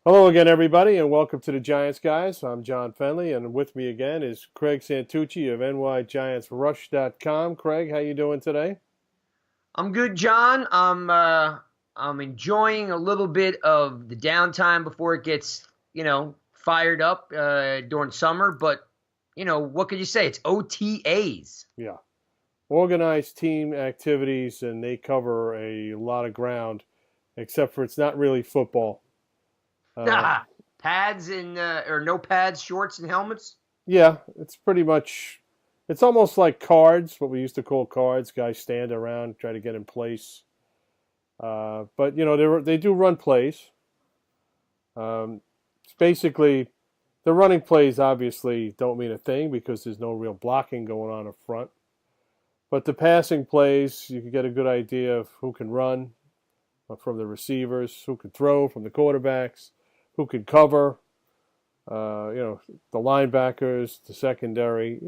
Hello again, everybody, and welcome to the Giants Guys. I'm John Fennelly, and with me again is Craig Santucci of NYGiantsRush.com. Craig, how you doing today? I'm good, John. I'm enjoying a little bit of the downtime before it gets, fired up during summer. But what could you say? It's OTAs. Yeah. Organized team activities, and they cover a lot of ground, except for it's not really football. Pads and or no pads, shorts and helmets. Yeah, it's almost like cards, what we used to call cards. Guys stand around, try to get in place. But, they do run plays. It's basically, the running plays obviously don't mean a thing because there's no real blocking going on up front. But the passing plays, you can get a good idea of who can run from the receivers, who can throw from the quarterbacks, who can cover, the linebackers, the secondary.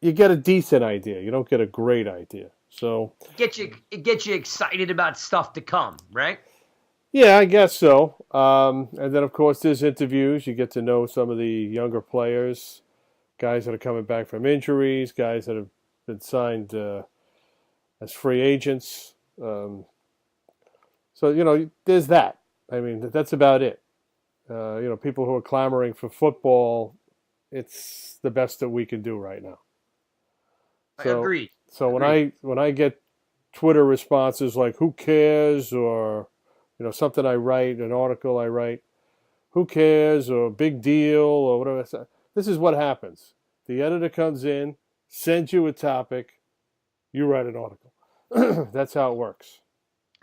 You get a decent idea. You don't get a great idea. So It gets you excited about stuff to come, right? yeah, I guess so. And then, of course, there's interviews. You get to know some of the younger players, guys that are coming back from injuries, guys that have been signed as free agents. So, there's that. I mean, that's about it. People who are clamoring for football, it's the best that we can do right now. So, Agreed. so Agreed. when I get Twitter responses like "Who cares?" or something I write, an article I write, "Who cares?" or "Big deal" or whatever. This is what happens. The editor comes in, sends you a topic, you write an article. That's how it works.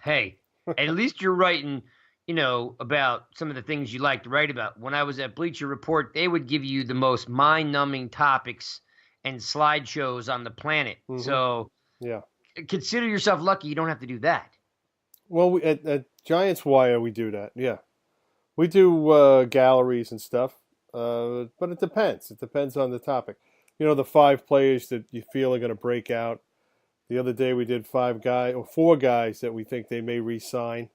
Hey, at least you're writing, about some of the things you like to write about. When I was at Bleacher Report, they would give you the most mind-numbing topics and slideshows on the planet. Mm-hmm. So Yeah. consider yourself lucky you don't have to do that. Well, at GiantsWire, we do that. Yeah. We do galleries and stuff, but it depends. It depends on the topic. The 5 players that you feel are going to break out. The other day we did 4 guys that we think they may re-sign,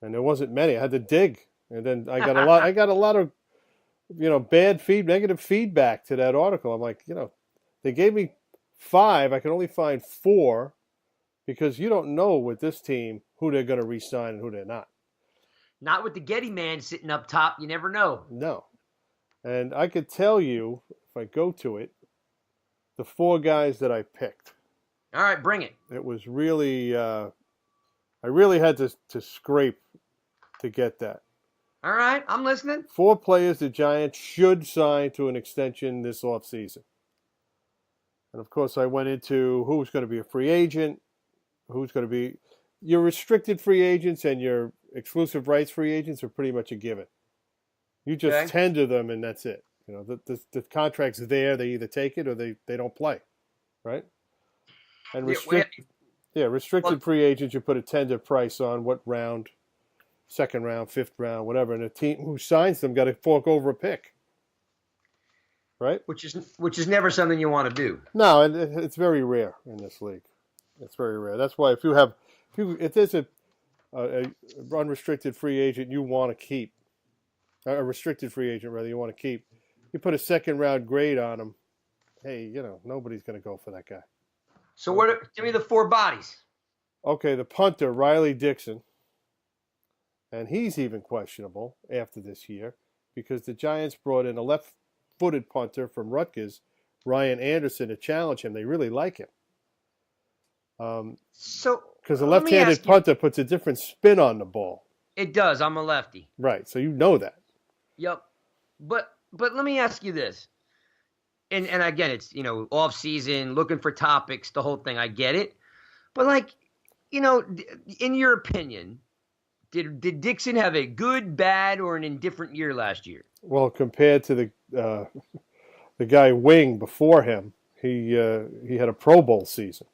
and there wasn't many. I had to dig, and then I got a lot. I got a lot of, negative feedback to that article. I'm like, they gave me 5. I can only find 4 because you don't know with this team who they're going to re-sign and who they're not. Not with the Getty man sitting up top. You never know. No. And I could tell you, if I go to it, the 4 guys that I picked. All right, bring it. It was really, I really had to scrape to get that. All right, I'm listening. 4 players the Giants should sign to an extension this offseason. And, of course, I went into who's going to be a free agent, who's going to be your restricted free agents and your exclusive rights free agents are pretty much a given. You just tender them, and that's it. The contract's there. They either take it or they don't play, right? And restricted free agents, you put a tender price on what round, 2nd round, 5th round, whatever, and the team who signs them got to fork over a pick, right? Which is never something you want to do. No, and it's very rare in this league. It's very rare. That's why if there's a unrestricted free agent you want to keep, a restricted free agent rather you want to keep, you put a 2nd round grade on him. Hey, nobody's going to go for that guy. So give me the 4 bodies. Okay, the punter, Riley Dixon. And he's even questionable after this year because the Giants brought in a left-footed punter from Rutgers, Ryan Anderson, to challenge him. They really like him. Because a left-handed punter puts a different spin on the ball. It does. I'm a lefty. Right, so you know that. Yep. But let me ask you this. And again, it's, off season, looking for topics, the whole thing. I get it. But in your opinion, did Dixon have a good, bad, or an indifferent year last year? Well, compared to the guy Wing before him, he had a Pro Bowl season.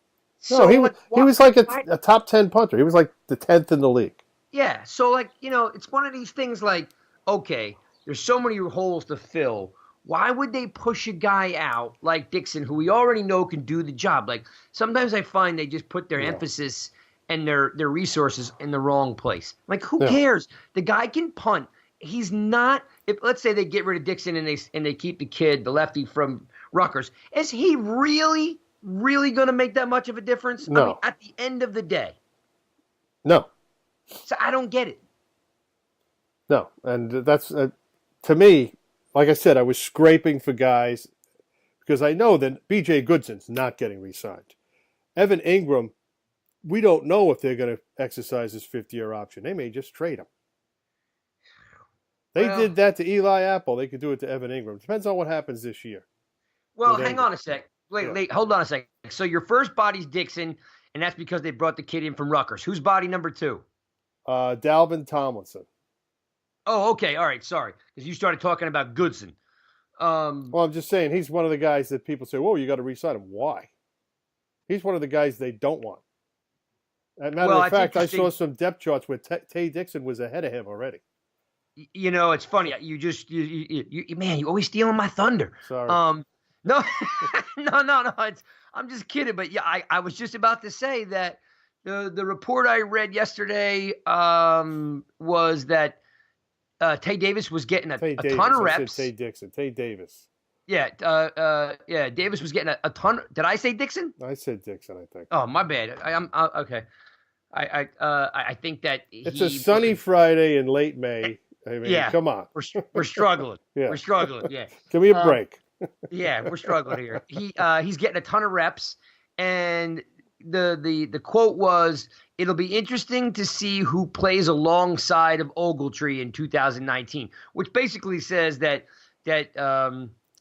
No, he was like a top 10 punter. He was like the 10th in the league. Yeah, so it's one of these things like, okay, there's so many holes to fill. Why would they push a guy out like Dixon, who we already know can do the job? Like, sometimes I find they just put their emphasis and their resources in the wrong place. Like, who Yeah. cares? The guy can punt. He's not. If let's say they get rid of Dixon and they keep the kid, the lefty from Rutgers, is he really going to make that much of a difference? No. I mean, at the end of the day, No. so I don't get it. No, and that's to me. Like I said, I was scraping for guys because I know that B.J. Goodson's not getting re-signed. Evan Ingram, we don't know if they're going to exercise his fifth-year option. They may just trade him. They did that to Eli Apple. They could do it to Evan Ingram. Depends on what happens this year. Well, hang on a sec. Wait, hold on a sec. So your first body's Dixon, and that's because they brought the kid in from Rutgers. Who's body number 2? Dalvin Tomlinson. Oh, okay. All right. Sorry. Because you started talking about Goodson. Well, I'm just saying he's one of the guys that people say, whoa, you got to re-sign him. Why? He's one of the guys they don't want. As a matter of fact, I saw some depth charts where Tay Dixon was ahead of him already. You know, it's funny. Man, you always stealing my thunder. Sorry. No, no. I'm just kidding. But yeah, I was just about to say that the report I read yesterday was that Tay Davis was getting a ton of reps. I said Tay Dixon. Tay Davis. Yeah, Davis was getting a ton. Did I say Dixon? I said Dixon, I think. Oh, my bad. I'm okay. I think that it's a sunny Friday in late May. I mean, yeah, come on. We're struggling. Yeah. We're struggling. Yeah. Give me a break. Yeah, we're struggling here. He's getting a ton of reps, and the quote was, "It'll be interesting to see who plays alongside of Ogletree in 2019," which basically says that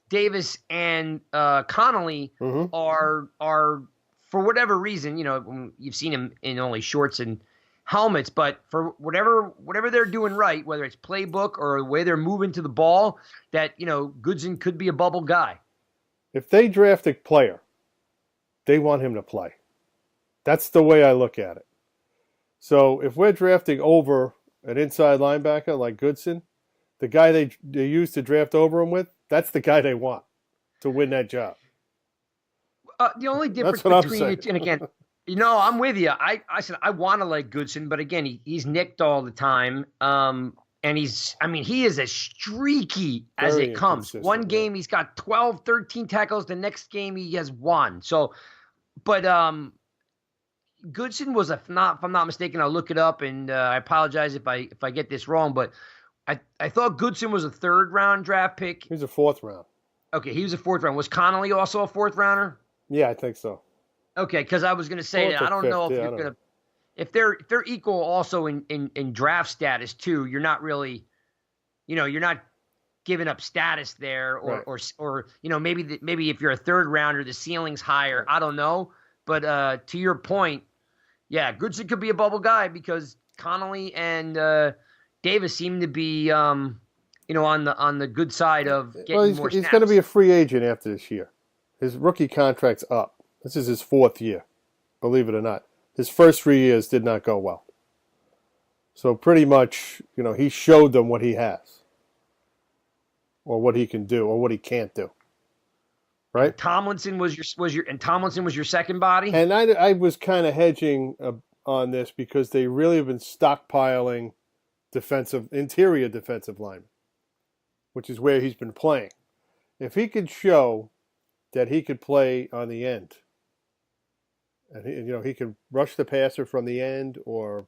Davis and Connolly are for whatever reason, you know, you've seen him in only shorts and helmets, but for whatever they're doing right, whether it's playbook or the way they're moving to the ball, that, you know, Goodson could be a bubble guy. If they draft a player, they want him to play. That's the way I look at it. So if we're drafting over an inside linebacker like Goodson, the guy they used to draft over him with, that's the guy they want to win that job. The only difference between it, and again, you know, I'm with you. I said I want to like Goodson, but again, he's nicked all the time. And he is as streaky as it comes. One game he's got 12, 13 tackles. The next game he has 1. So, but Goodson was if I'm not mistaken, I'll look it up, and I apologize if I get this wrong, but I thought Goodson was a 3rd round draft pick. He was a 4th round. Okay, he was a 4th round. Was Connolly also a 4th rounder? Yeah, I think so. Okay, because I was going to say that I don't know if you're going to, if they're equal also in draft status too. You're not really, you know, you're not giving up status there, or you know, maybe if you're a 3rd rounder, the ceiling's higher. I don't know, but to your point, yeah, Goodson could be a bubble guy because Connolly and Davis seem to be, you know, on the good side of getting more snaps. He's going to be a free agent after this year. His rookie contract's up. This is his 4th year, believe it or not. His first 3 years did not go well. So pretty much, you know, he showed them what he has, or what he can do, or what he can't do. Right? And Tomlinson was your second body. And I was kind of hedging on this because they really have been stockpiling interior defensive linemen, which is where he's been playing. If he could show that he could play on the end, and he could rush the passer from the end or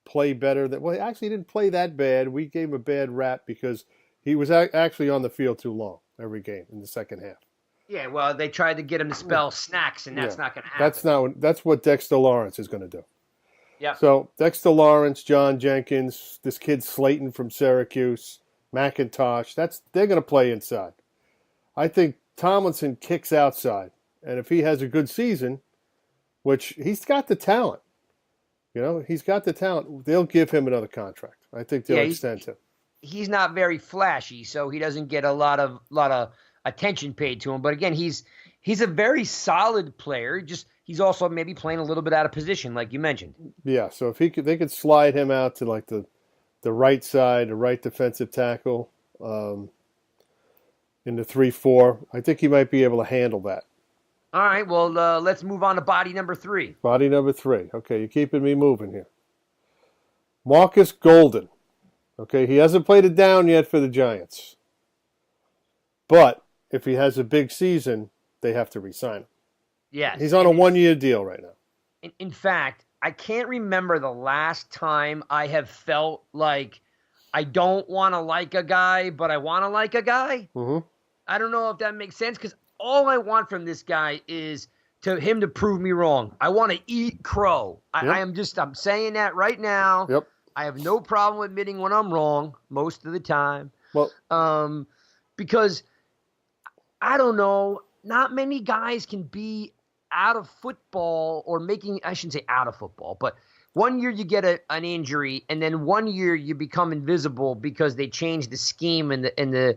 play better. He actually didn't play that bad. We gave him a bad rap because he was actually on the field too long every game in the second half. Yeah, well, they tried to get him to spell snacks, and that's not going to happen. That's what Dexter Lawrence is going to do. Yeah. So Dexter Lawrence, John Jenkins, this kid Slayton from Syracuse, McIntosh, they're going to play inside. I think Tomlinson kicks outside, and if he has a good season, which he's got the talent, you know, he's got the talent, they'll give him another contract. I think they'll extend him. He's not very flashy, so he doesn't get a lot of attention paid to him. But again, he's a very solid player. Just he's also maybe playing a little bit out of position, like you mentioned. Yeah, so if they could slide him out to like the right side, the right defensive tackle, in the 3-4, I think he might be able to handle that. All right. Well, let's move on to body number 3. Body number 3. Okay, you're keeping me moving here. Marcus Golden. Okay, he hasn't played it down yet for the Giants. But if he has a big season, they have to re-sign him. Yes. He's on a one-year deal right now. In fact, I can't remember the last time I have felt like I don't want to like a guy, but I want to like a guy. Mm-hmm. I don't know if that makes sense because all I want from this guy is him to prove me wrong. I want to eat crow. I'm saying that right now. Yep. I have no problem admitting when I'm wrong most of the time. Well, because I don't know, not many guys can be out of football or I shouldn't say out of football, but one year you get an injury and then one year you become invisible because they change the scheme and the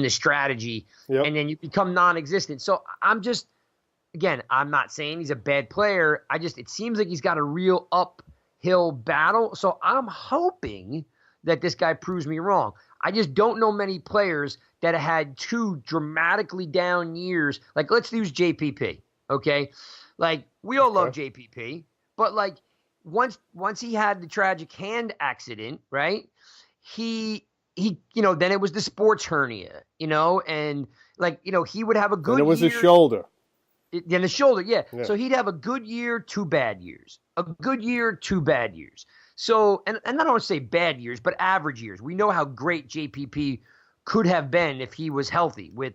strategy, yep. and then you become non-existent. So I'm not saying he's a bad player. It seems like he's got a real uphill battle. So I'm hoping that this guy proves me wrong. I just don't know many players that have had 2 dramatically down years. Like, let's use JPP, okay? Like, we all love JPP, but like once he had the tragic hand accident, right? He then it was the sports hernia, and like, he would have a good year. And it was his shoulder. Then the shoulder, yeah. So he'd have a good year, 2 bad years. A good year, 2 bad years. So, and I don't want to say bad years, but average years. We know how great JPP could have been if he was healthy with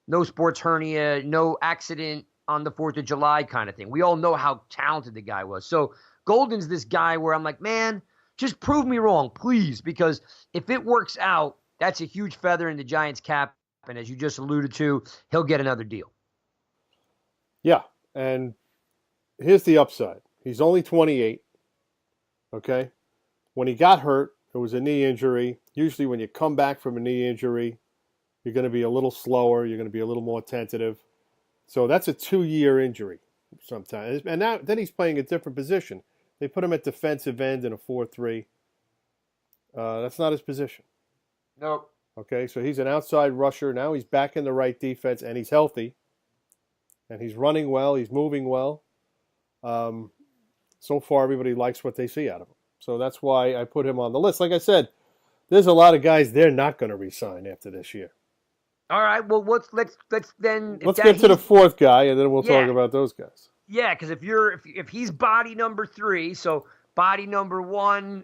no sports hernia, no accident on the 4th of July kind of thing. We all know how talented the guy was. So Golden's this guy where I'm like, man, just prove me wrong, please, because if it works out, that's a huge feather in the Giants' cap. And as you just alluded to, he'll get another deal. Yeah, and here's the upside. He's only 28, okay? When he got hurt, it was a knee injury. Usually when you come back from a knee injury, you're going to be a little slower. You're going to be a little more tentative. So that's a 2-year injury sometimes. And then he's playing a different position. They put him at defensive end in a 4-3. That's not his position. Nope. Okay, so he's an outside rusher. Now he's back in the right defense, and he's healthy. And he's running well. He's moving well. So far, everybody likes what they see out of him. So that's why I put him on the list. Like I said, there's a lot of guys they're not going to re-sign after this year. All right. Well, let's get to the 4th guy, and then we'll talk about those guys. Yeah, because if he's body number 3, so body number 1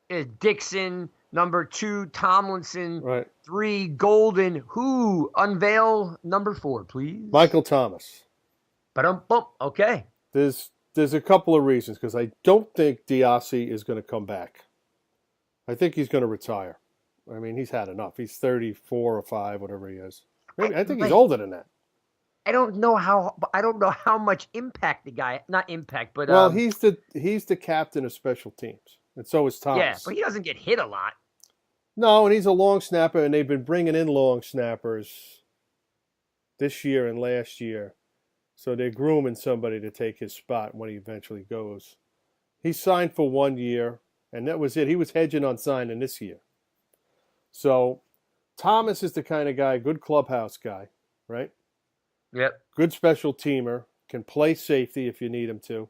is Dixon, number 2 Tomlinson, right. 3 Golden. Who unveil number 4, please? Michael Thomas. Okay. There's a couple of reasons, because I don't think Diassi is going to come back. I think he's going to retire. I mean, he's had enough. He's 34 or 5, whatever he is. I think he's older than that. I don't know how much impact the guy. Not impact, but well, he's the captain of special teams, and so is Thomas. Yeah, but he doesn't get hit a lot. No, and he's a long snapper, and they've been bringing in long snappers this year and last year. So they're grooming somebody to take his spot when he eventually goes. He signed for 1 year, and that was it. He was hedging on signing this year. So Thomas is the kind of guy, good clubhouse guy, right? Yep. Good special teamer, can play safety if you need him to.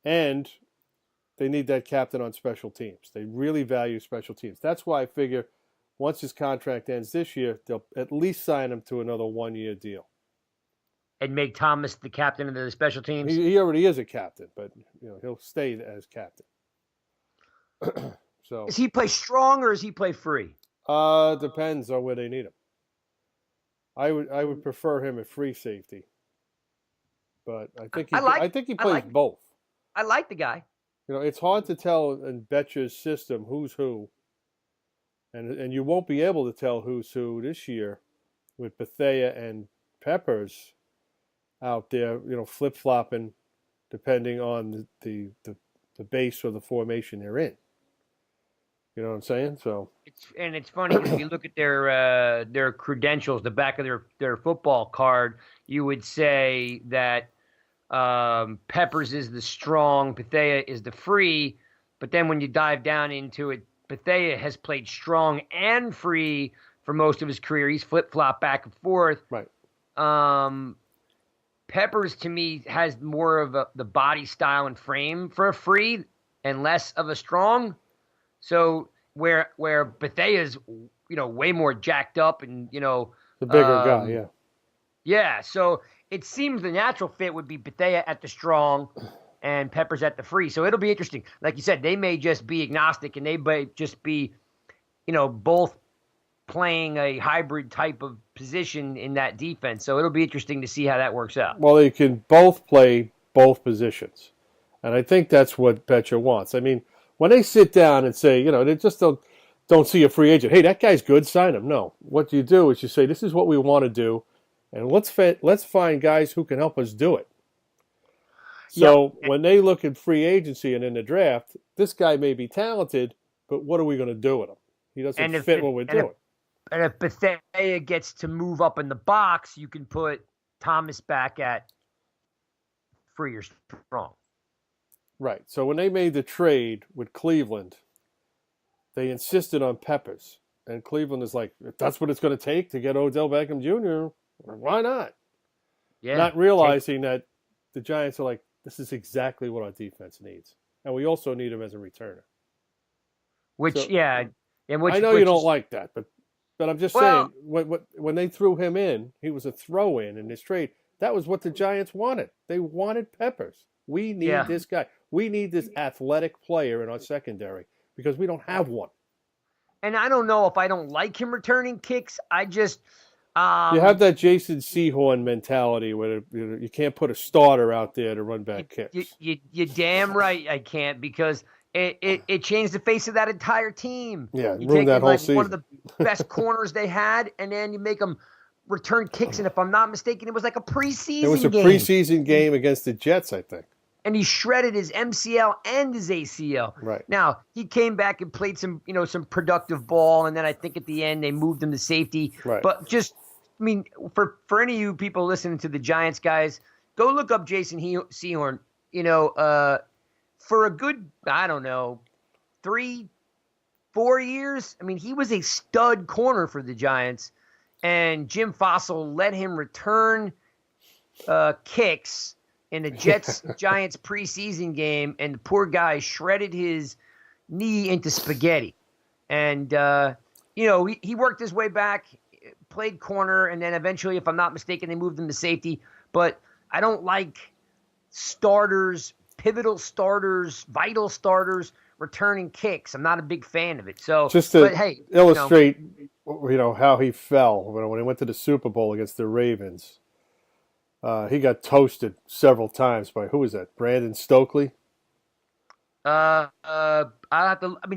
And they need that captain on special teams. They really value special teams. That's why I figure once his contract ends this year, they'll at least sign him to another 1-year deal. And make Thomas the captain of the special teams? He already is a captain, but he'll stay as captain. So does he play strong or does he play free? Depends on where they need him. I would prefer him at free safety. But I think he plays both. I like the guy. It's hard to tell in Betcher's system who's who. And you won't be able to tell who's who this year with Bethea and Peppers out there, flip-flopping depending on the base or the formation they're in. You know what I'm saying? So it's funny because if you look at their credentials, the back of their football card, you would say that Peppers is the strong, Bethea is the free, but then when you dive down into it, Bethea has played strong and free for most of his career. He's flip-flopped back and forth. Right. Peppers to me has more of the body style and frame for a free and less of a strong. So where Bethea's way more jacked up and The bigger guy, yeah. yeah. So it seems the natural fit would be Bethea at the strong and Peppers at the free. So it'll be interesting. Like you said, they may just be agnostic and they may just be both playing a hybrid type of position in that defense. So it'll be interesting to see how that works out. Well, they can both play both positions. And I think that's what Betcha wants. I mean, when they sit down and say, they just don't see a free agent. Hey, that guy's good, sign him. No. What you do is you say, this is what we want to do, and let's find guys who can help us do it. So when they look at free agency and in the draft, this guy may be talented, but what are we going to do with him? He doesn't fit what we're doing. And if Bethea gets to move up in the box, you can put Thomas back at free or strong. Right. So when they made the trade with Cleveland, they insisted on Peppers. And Cleveland is like, if that's what it's going to take to get Odell Beckham Jr., why not? Yeah. Not realizing that the Giants are like, this is exactly what our defense needs. And we also need him as a returner. I know you don't like that, but I'm just saying, when they threw him in, he was a throw-in this trade. That was what the Giants wanted. They wanted Peppers. We need this guy. We need this athletic player in our secondary because we don't have one. And I don't know if I don't like him returning kicks. I just you have that Jason Sehorn mentality where you can't put a starter out there to run back kicks. You're damn right I can't because it changed the face of that entire team. Yeah, you ruined that whole season. One of the best corners they had, and then you make them return kicks. And if I'm not mistaken, it was like a preseason game. It was a preseason game against the Jets, I think. And he shredded his MCL and his ACL. Right. Now, he came back and played some productive ball, and then I think at the end they moved him to safety. Right. But for any of you people listening to the Giants guys, go look up Jason Sehorn. For a good, 3-4 years, he was a stud corner for the Giants, and Jim Fossil let him return kicks in the Giants preseason game, and the poor guy shredded his knee into spaghetti. And, he worked his way back, played corner, and then eventually, if I'm not mistaken, they moved him to safety. But I don't like starters, pivotal starters, vital starters returning kicks. I'm not a big fan of it. So, just to illustrate, how he fell when he went to the Super Bowl against the Ravens. He got toasted several times by, who was that? Brandon Stokely?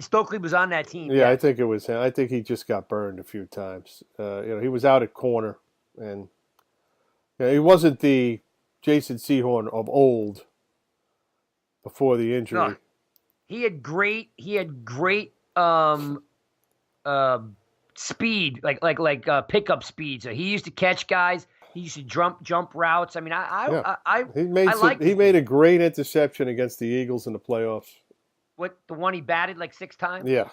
Stokely was on that team. Yeah, I think it was him. I think he just got burned a few times. He was out at corner, and he wasn't the Jason Sehorn of old before the injury. No, he had great speed, like pickup speed. So he used to catch guys. He used to jump routes. He made a great interception against the Eagles in the playoffs. What, the one he batted like 6 times? Yeah,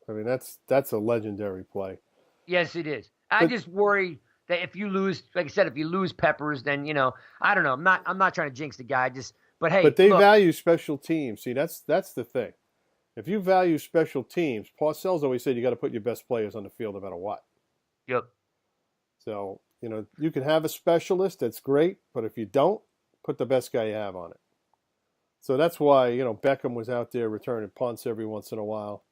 that's a legendary play. Yes, it is. I just worry that if you lose, like I said, if you lose Peppers, then I don't know. I'm not trying to jinx the guy. But they value special teams. See, that's the thing. If you value special teams, Parcells always said you got to put your best players on the field no matter what. Yep. So, you can have a specialist, that's great, but if you don't, put the best guy you have on it. So that's why, Beckham was out there returning punts every once in a while.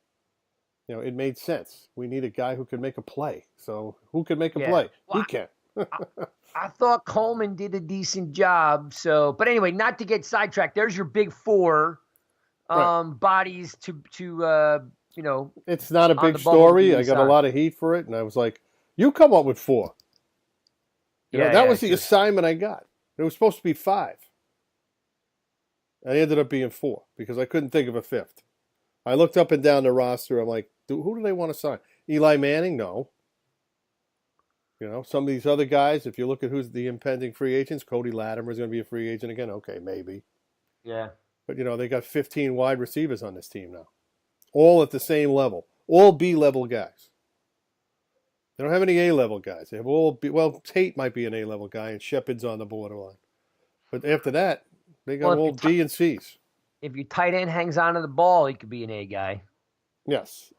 It made sense. We need a guy who can make a play. So who can make a play? Well, he can. I thought Coleman did a decent job. So, but anyway, not to get sidetracked. There's your big 4 bodies to It's not a big story. I got a lot of heat for it, and I was like, you come up with 4. That was the assignment I got. It was supposed to be 5. I ended up being 4 because I couldn't think of a 5th. I looked up and down the roster. I'm like, who do they want to sign? Eli Manning? No. Some of these other guys, if you look at who's the impending free agents, Cody Latimer is going to be a free agent again. Okay, maybe. Yeah. But, they got 15 wide receivers on this team now. All at the same level. All B-level guys. They don't have any A-level guys. They have all Tate might be an A-level guy, and Shepard's on the borderline. But after that, they got Well, all B and C's. if your tight end hangs on to the ball, he could be an A guy. Yes,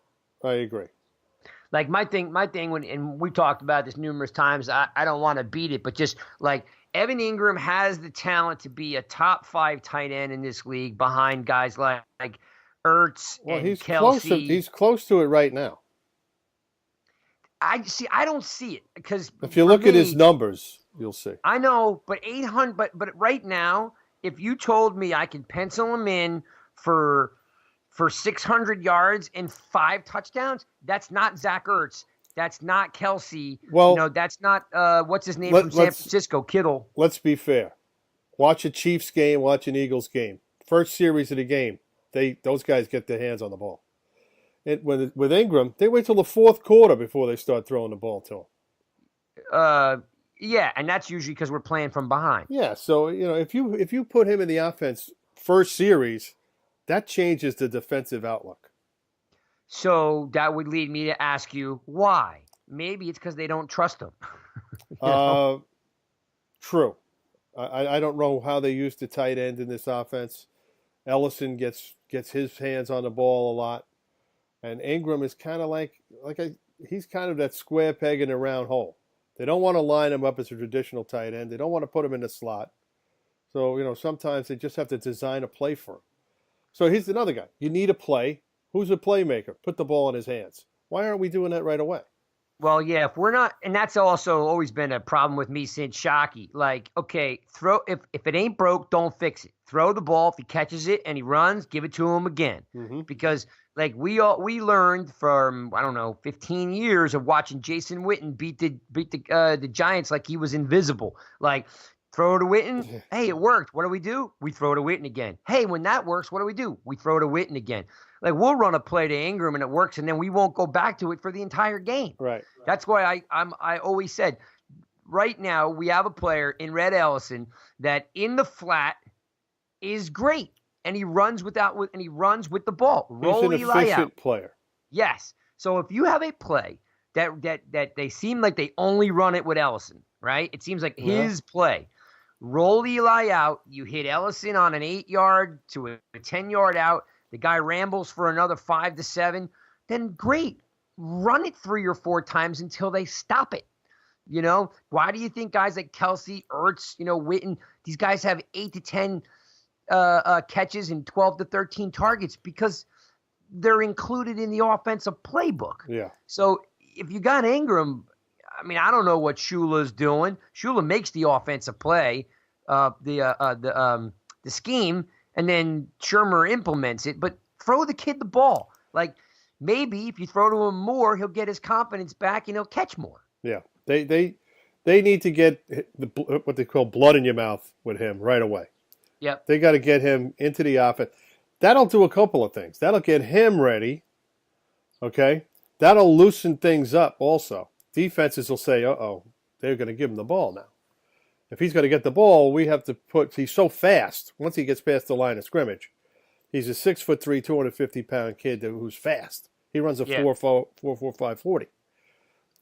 I agree. Like my thing when, and we talked about this numerous times, I don't want to beat it, but just like Evan Ingram has the talent to be a top 5 tight end in this league behind guys like Ertz and He's Kelsey. He's close to it right now. I don't see it because if you look at his numbers, you'll see. I know, but 800. But right now, if you told me I could pencil him in for 600 yards and 5 touchdowns, that's not Zach Ertz. That's not Kelsey. Well, that's not what's his name from San Francisco, Kittle. Let's be fair. Watch a Chiefs game, watch an Eagles game. First series of the game, those guys get their hands on the ball. With Ingram, they wait till the fourth quarter before they start throwing the ball to him. Yeah, and that's usually because we're playing from behind. Yeah, so if you put him in the offense first series, that changes the defensive outlook. So that would lead me to ask you why. Maybe it's because they don't trust him. True. I don't know how they use the tight end in this offense. Ellison gets his hands on the ball a lot, and Ingram is kind of he's kind of that square peg in a round hole. They don't want to line him up as a traditional tight end. They don't want to put him in the slot. So sometimes they just have to design a play for him. So here's another guy. You need a play. Who's a playmaker? Put the ball in his hands. Why aren't we doing that right away? Well, yeah, if we're not, and that's also always been a problem with me since Shockey. Like, okay, if it ain't broke, don't fix it. Throw the ball. If he catches it and he runs, give it to him again. Mm-hmm. Because like we learned from 15 years of watching Jason Witten beat the Giants like he was invisible. Like, throw to Witten. Hey, it worked. What do? We throw to Witten again. Hey, when that works, what do? We throw to Witten again. Like, we'll run a play to Ingram and it works, and then we won't go back to it for the entire game. Right. That's why I always said, right now we have a player in Red Ellison that in the flat is great, and he runs with the ball. He's an efficient player. Yes. So if you have a play that they seem like they only run it with Ellison, right? It seems like his play. Roll Eli out. You hit Ellison on an 8-yard to a 10-yard out. The guy rambles for another 5 to 7. Then great. Run it 3 or 4 times until they stop it. Why do you think guys like Kelsey, Ertz, Witten, these guys have 8 to 10 catches and 12 to 13 targets? Because they're included in the offensive playbook. Yeah. So if you got Ingram, I don't know what Shula's doing. Shula makes the offensive play, the scheme, and then Shermer implements it. But throw the kid the ball. Like, maybe if you throw to him more, he'll get his confidence back and he'll catch more. Yeah, they need to get what they call blood in your mouth with him right away. Yep. They got to get him into the offense. That'll do a couple of things. That'll get him ready. Okay, that'll loosen things up also. Defenses will say, "Uh-oh, they're going to give him the ball now." If he's going to get the ball, we have to he's so fast. Once he gets past the line of scrimmage, he's a 6'3", 250-pound kid who's fast. He runs a 4.45 40.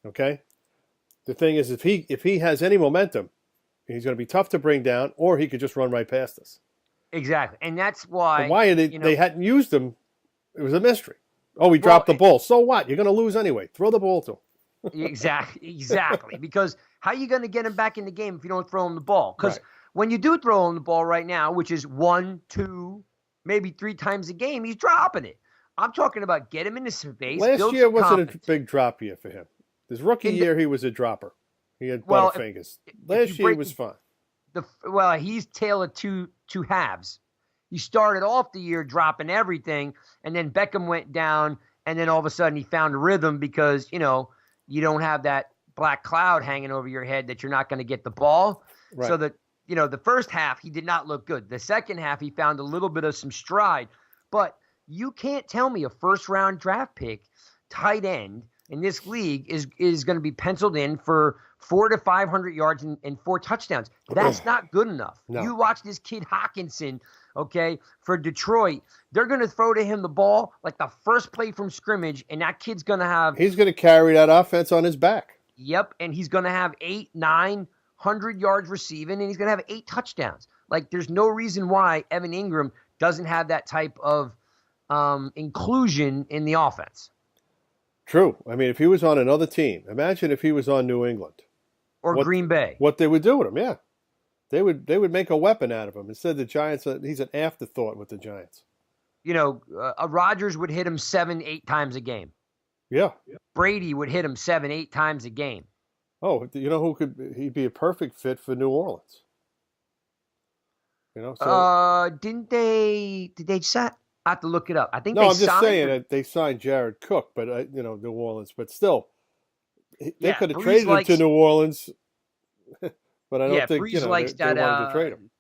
Okay? The thing is, if he has any momentum, he's going to be tough to bring down, or he could just run right past us. Exactly. And that's why... And why they hadn't used him, it was a mystery. Oh, he dropped the ball. So what? You're going to lose anyway. Throw the ball to him. Exactly. Because how are you going to get him back in the game if you don't throw him the ball? Because when you do throw him the ball right now, which is 1, 2, maybe 3 times a game, he's dropping it. I'm talking about get him into space. Last year wasn't a big drop year for him. His rookie year, he was a dropper. He had butterfingers. Last year, he was fine. He's tale of two halves. He started off the year dropping everything, and then Beckham went down, and then all of a sudden he found a rhythm because, you don't have that black cloud hanging over your head that you're not going to get the ball. Right. So that, the first half, he did not look good. The second half, he found a little bit of some stride. But you can't tell me a first-round draft pick, tight end, in this league is going to be penciled in for 400 to 500 yards and 4 touchdowns. That's not good enough. No. You watch this kid Hawkinson, okay, for Detroit. They're going to throw to him the ball like the first play from scrimmage, and that kid's going to have. He's going to carry that offense on his back. Yep, and he's going to have 900 yards receiving, and he's going to have 8 touchdowns. Like, there's no reason why Evan Ingram doesn't have that type of inclusion in the offense. True. I mean, if he was on another team, imagine if he was on New England or Green Bay. What they would do with him, yeah. They would make a weapon out of him. Instead, the Giants, he's an afterthought with the Giants. You know, Rodgers would hit him 7-8 times a game. Yeah. Brady would hit him 7-8 times a game. Oh, you know who he'd be a perfect fit for New Orleans. You know, so did they set? I have to look it up. I think no, I'm just saying that they signed Jared Cook, but New Orleans, but still, they could have traded him to New Orleans. But I don't think Breeze likes they wanted to trade him.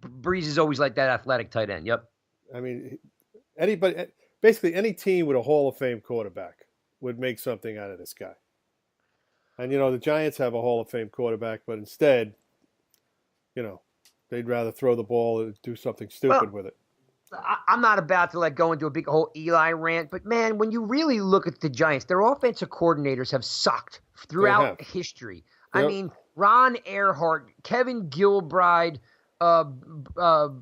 Breeze is always like that athletic tight end. Yep. I mean, basically any team with a Hall of Fame quarterback would make something out of this guy. And the Giants have a Hall of Fame quarterback, but instead, they'd rather throw the ball and do something stupid with it. I'm not about to go into a big whole Eli rant, but man, when you really look at the Giants, their offensive coordinators have sucked throughout history. Yep. I mean, Ron Earhart, Kevin Gilbride, McAdoo,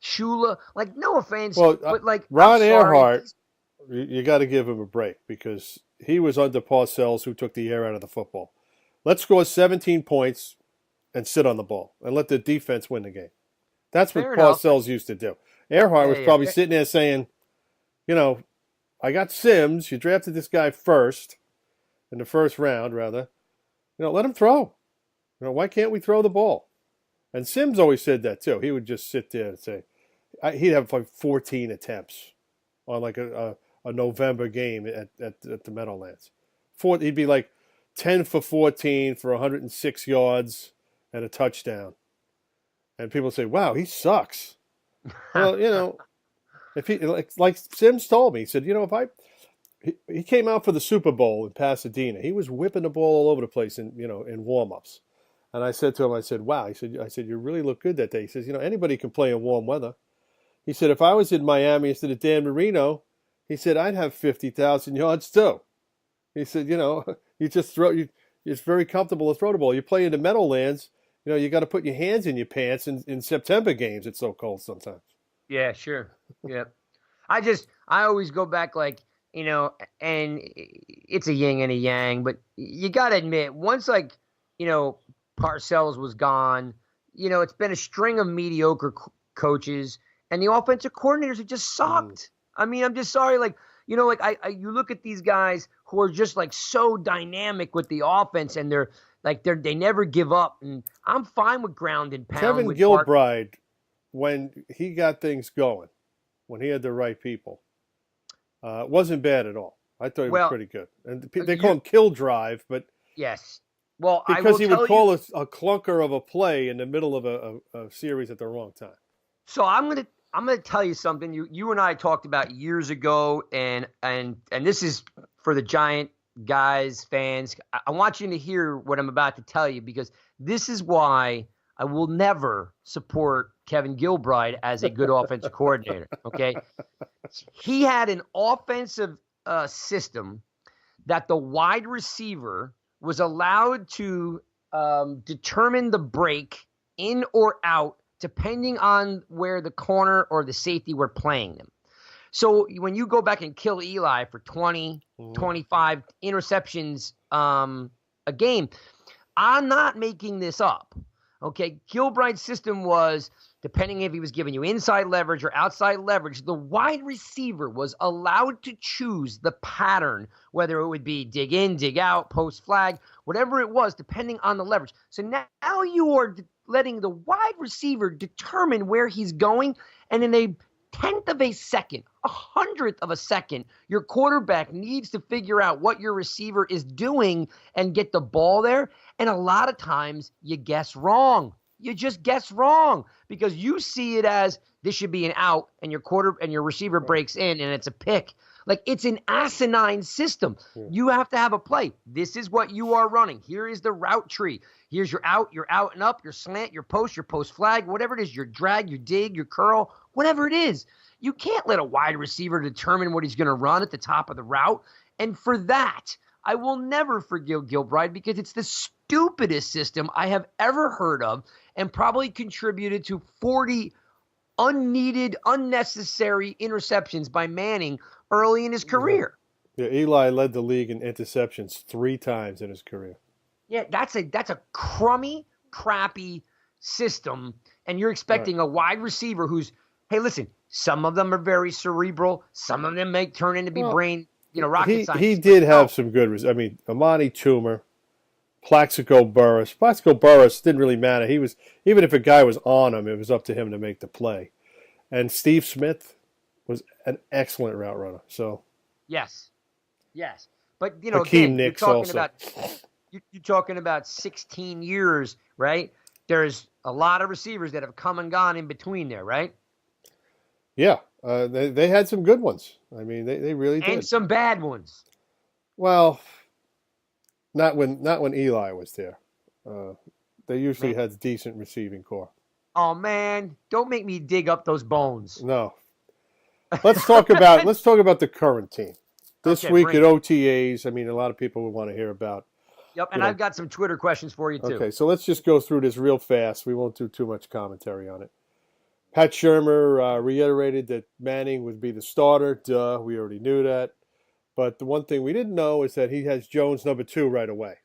Shula. No offense, but Ron Earhart, you got to give him a break because he was under Parcells, who took the air out of the football. Let's score 17 points and sit on the ball and let the defense win the game. That's what Parcells used to do. Earhart was probably sitting there saying, I got Sims. You drafted this guy in the first round, rather. Let him throw. Why can't we throw the ball? And Sims always said that, too. He would just sit there and say, he'd have 14 attempts on a November game at the Meadowlands. He'd be 10 for 14 for 106 yards and a touchdown. And people say, wow, he sucks. Well, if he like Sims told me, he said, he came out for the Super Bowl in Pasadena. He was whipping the ball all over the place in warm-ups. And I said to him, wow. I said, you really look good that day. He says, anybody can play in warm weather. He said, if I was in Miami instead of Dan Marino, he said, I'd have 50,000 yards too. He said, you just throw, it's very comfortable to throw the ball. You play in the Meadowlands, you got to put your hands in your pants in September games. It's so cold sometimes. Yeah, sure. Yeah. I always go back and it's a yin and a yang, but you got to admit, once Parcells was gone, it's been a string of mediocre coaches, and the offensive coordinators have just sucked. I mean, I'm just sorry. You look at these guys who are just so dynamic with the offense, and they never give up. And I'm fine with ground and pound. Kevin Gilbride, when he got things going, when he had the right people, wasn't bad at all. I thought he was pretty good. And they call him Kill Drive, but yes. Well, because he would call a clunker of a play in the middle of a series at the wrong time. So I'm gonna tell you something you and I talked about years ago, and this is for the Giant guys, fans. I want you to hear what I'm about to tell you, because this is why I will never support Kevin Gilbride as a good offensive coordinator. Okay, he had an offensive system that the wide receiver was allowed to determine the break in or out depending on where the corner or the safety were playing them. So when you go back and kill Eli for 20, 25 interceptions a game, I'm not making this up. Okay, Gilbride's system was, depending if he was giving you inside leverage or outside leverage, the wide receiver was allowed to choose the pattern, whether it would be dig in, dig out, post flag, whatever it was, depending on the leverage. So now you are letting the wide receiver determine where he's going, and in a tenth of a second, 100th of a second, your quarterback needs to figure out what your receiver is doing and get the ball there. And a lot of times you guess wrong. You just guess wrong because you see it as this should be an out, and your receiver breaks in and it's a pick. Like, it's an asinine system. Yeah. You have to have a play. This is what you are running. Here is the route tree. Here's your out and up, your slant, your post flag, whatever it is, your drag, your dig, your curl, whatever it is. You can't let a wide receiver determine what he's going to run at the top of the route. And for that, I will never forgive Gilbride, because it's the stupidest system I have ever heard of, and probably contributed to 40 unneeded, unnecessary interceptions by Manning early in his career. Yeah, Eli led the league in interceptions 3 times in his career. Yeah, that's a crummy, crappy system, and you're expecting a wide receiver who's, hey, listen, some of them are very cerebral, some of them may turn into be brain, rocket science. He did have some good. I mean, Amani Toomer, Plaxico Burress. Plaxico Burress didn't really matter. He was, even if a guy was on him, it was up to him to make the play. And Steve Smith was an excellent route runner. So yes, but Hakeem again, Nicks you're talking also. about you're talking about 16 years, right? There's a lot of receivers that have come and gone in between there, right? Yeah, they had some good ones. I mean, they really did. And some bad ones. Well, not when Eli was there. They usually had decent receiving core. Oh man, don't make me dig up those bones. No. Let's talk about the current team. This week at OTAs, I mean, a lot of people would want to hear about. Yep, and I've got some Twitter questions for you too. Okay, so let's just go through this real fast. We won't do too much commentary on it. Pat Shurmur reiterated that Manning would be the starter. Duh, we already knew that. But the one thing we didn't know is that he has Jones number 2 right away.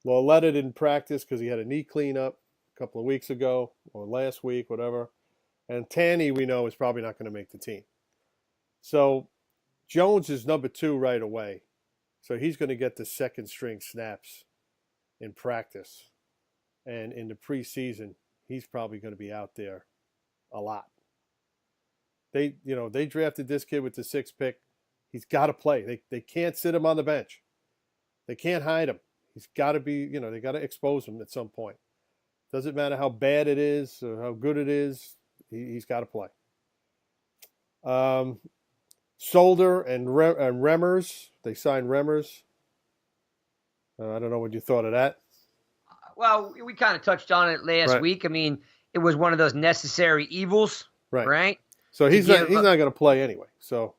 Lauletta didn't practice because he had a knee cleanup a couple of weeks ago, or last week, whatever. And Tanny, we know, is probably not going to make the team. So Jones is number 2 right away. So he's going to get the second string snaps in practice. And in the preseason, he's probably going to be out there a lot. They drafted this kid with the 6th pick. He's got to play. They can't sit him on the bench. They can't hide him. He's got to be, they got to expose him at some point. Doesn't matter how bad it is or how good it is. He's got to play. Solder and Remmers. They signed Remmers. I don't know what you thought of that. Well, we kind of touched on it last week. I mean, it was one of those necessary evils, right? So he's not going to play anyway. So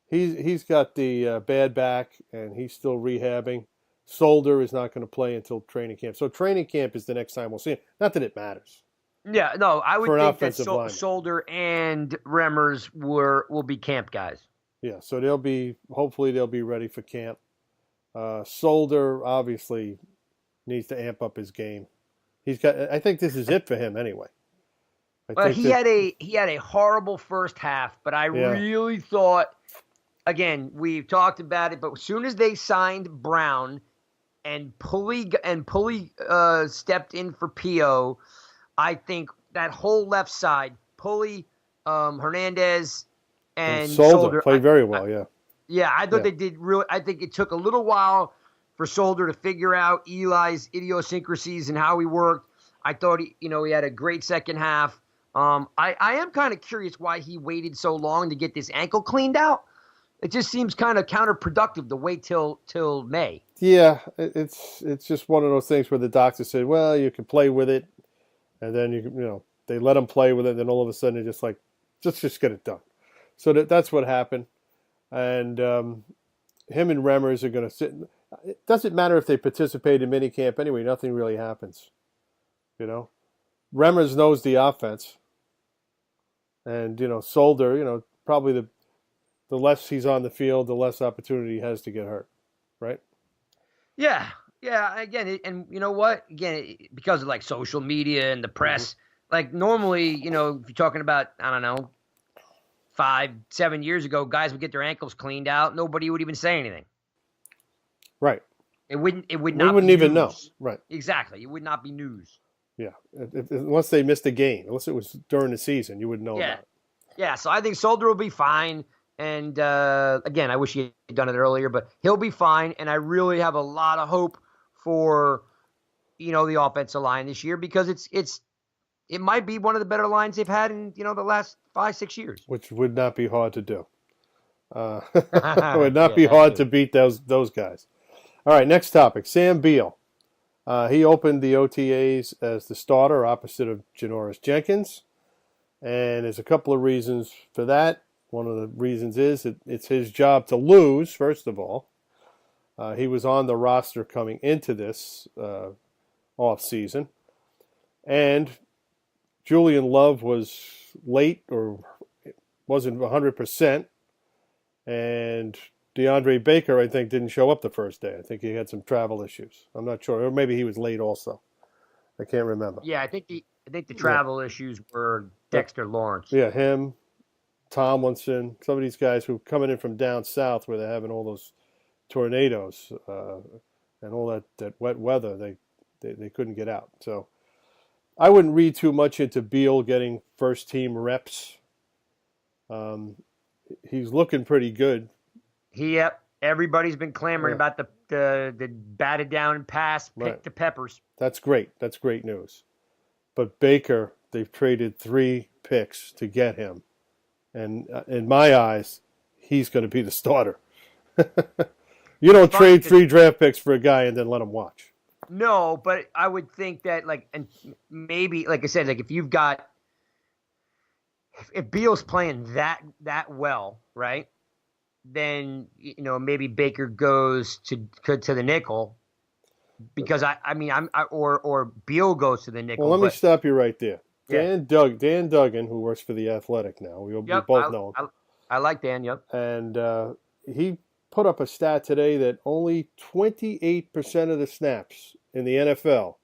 he's got the bad back, and he's still rehabbing. Solder is not going to play until training camp. So training camp is the next time we'll see him. Not that it matters. Yeah, no, I would think that Solder and Remmers will be camp guys. Yeah, so hopefully they'll be ready for camp. Solder obviously needs to amp up his game. I think this is it for him anyway. He had a horrible first half, but I really thought, again, we've talked about it, but as soon as they signed Brown and Pulley stepped in for P.O., I think that whole left side, Pulley, Hernandez, and Solder played very well. Yeah, I thought they did really. I think it took a little while for Solder to figure out Eli's idiosyncrasies and how he worked. I thought he had a great second half. I am kind of curious why he waited so long to get this ankle cleaned out. It just seems kind of counterproductive to wait till May. Yeah, it's just one of those things where the doctor said, well, you can play with it, and then they let him play with it, and then all of a sudden they're just like, just get it done. So that's what happened, and him and Remmers are going to sit. It doesn't matter if they participate in minicamp anyway. Nothing really happens, Remmers knows the offense, and Solder, probably the less he's on the field, the less opportunity he has to get hurt, right? Yeah. Again, and you know what? Again, because of like social media and the press, like normally, if you're talking about, I don't know, 5-7 years ago, guys would get their ankles cleaned out. Nobody would even say anything. Right. It would not. We wouldn't even know. Right. Exactly. It would not be news. Yeah. Unless they missed a game, unless it was during the season, you wouldn't know about it. Yeah. So I think Solder will be fine. And again, I wish he had done it earlier, but he'll be fine. And I really have a lot of hope for, the offensive line this year, because it might be one of the better lines they've had in, the last 5-6 years. Which would not be hard to do. It would not Yeah, be that hard too. to beat those guys. All right, next topic. Sam Beal. He opened the OTAs as the starter opposite of Janoris Jenkins. And there's a couple of reasons for that. One of the reasons is it's his job to lose, first of all. He was on the roster coming into this off season. And Julian Love was late or wasn't 100%. And DeAndre Baker, I think, didn't show up the first day. I think he had some travel issues. I'm not sure. Or maybe he was late also. I can't remember. Yeah, I think the travel issues were Dexter Lawrence. Yeah, him, Tomlinson, some of these guys who are coming in from down south where they're having all those tornadoes and all that wet weather, they couldn't get out. So I wouldn't read too much into Beal getting first team reps. He's looking pretty good. Yep. Everybody's been clamoring about the batted down and pass, pick the peppers. That's great. That's great news. But Baker, they've traded 3 picks to get him. And in my eyes, he's going to be the starter. You don't trade 3 draft picks for a guy and then let him watch. No, but I would think that, and maybe, like I said, if Beal's playing that well, right? Then maybe Baker goes to the nickel, because or Beal goes to the nickel. Well, let me stop you right there. Dan Duggan, who works for The Athletic now, we both know him. I like Dan. Yep. And he put up a stat today that only 28% of the snaps in the NFL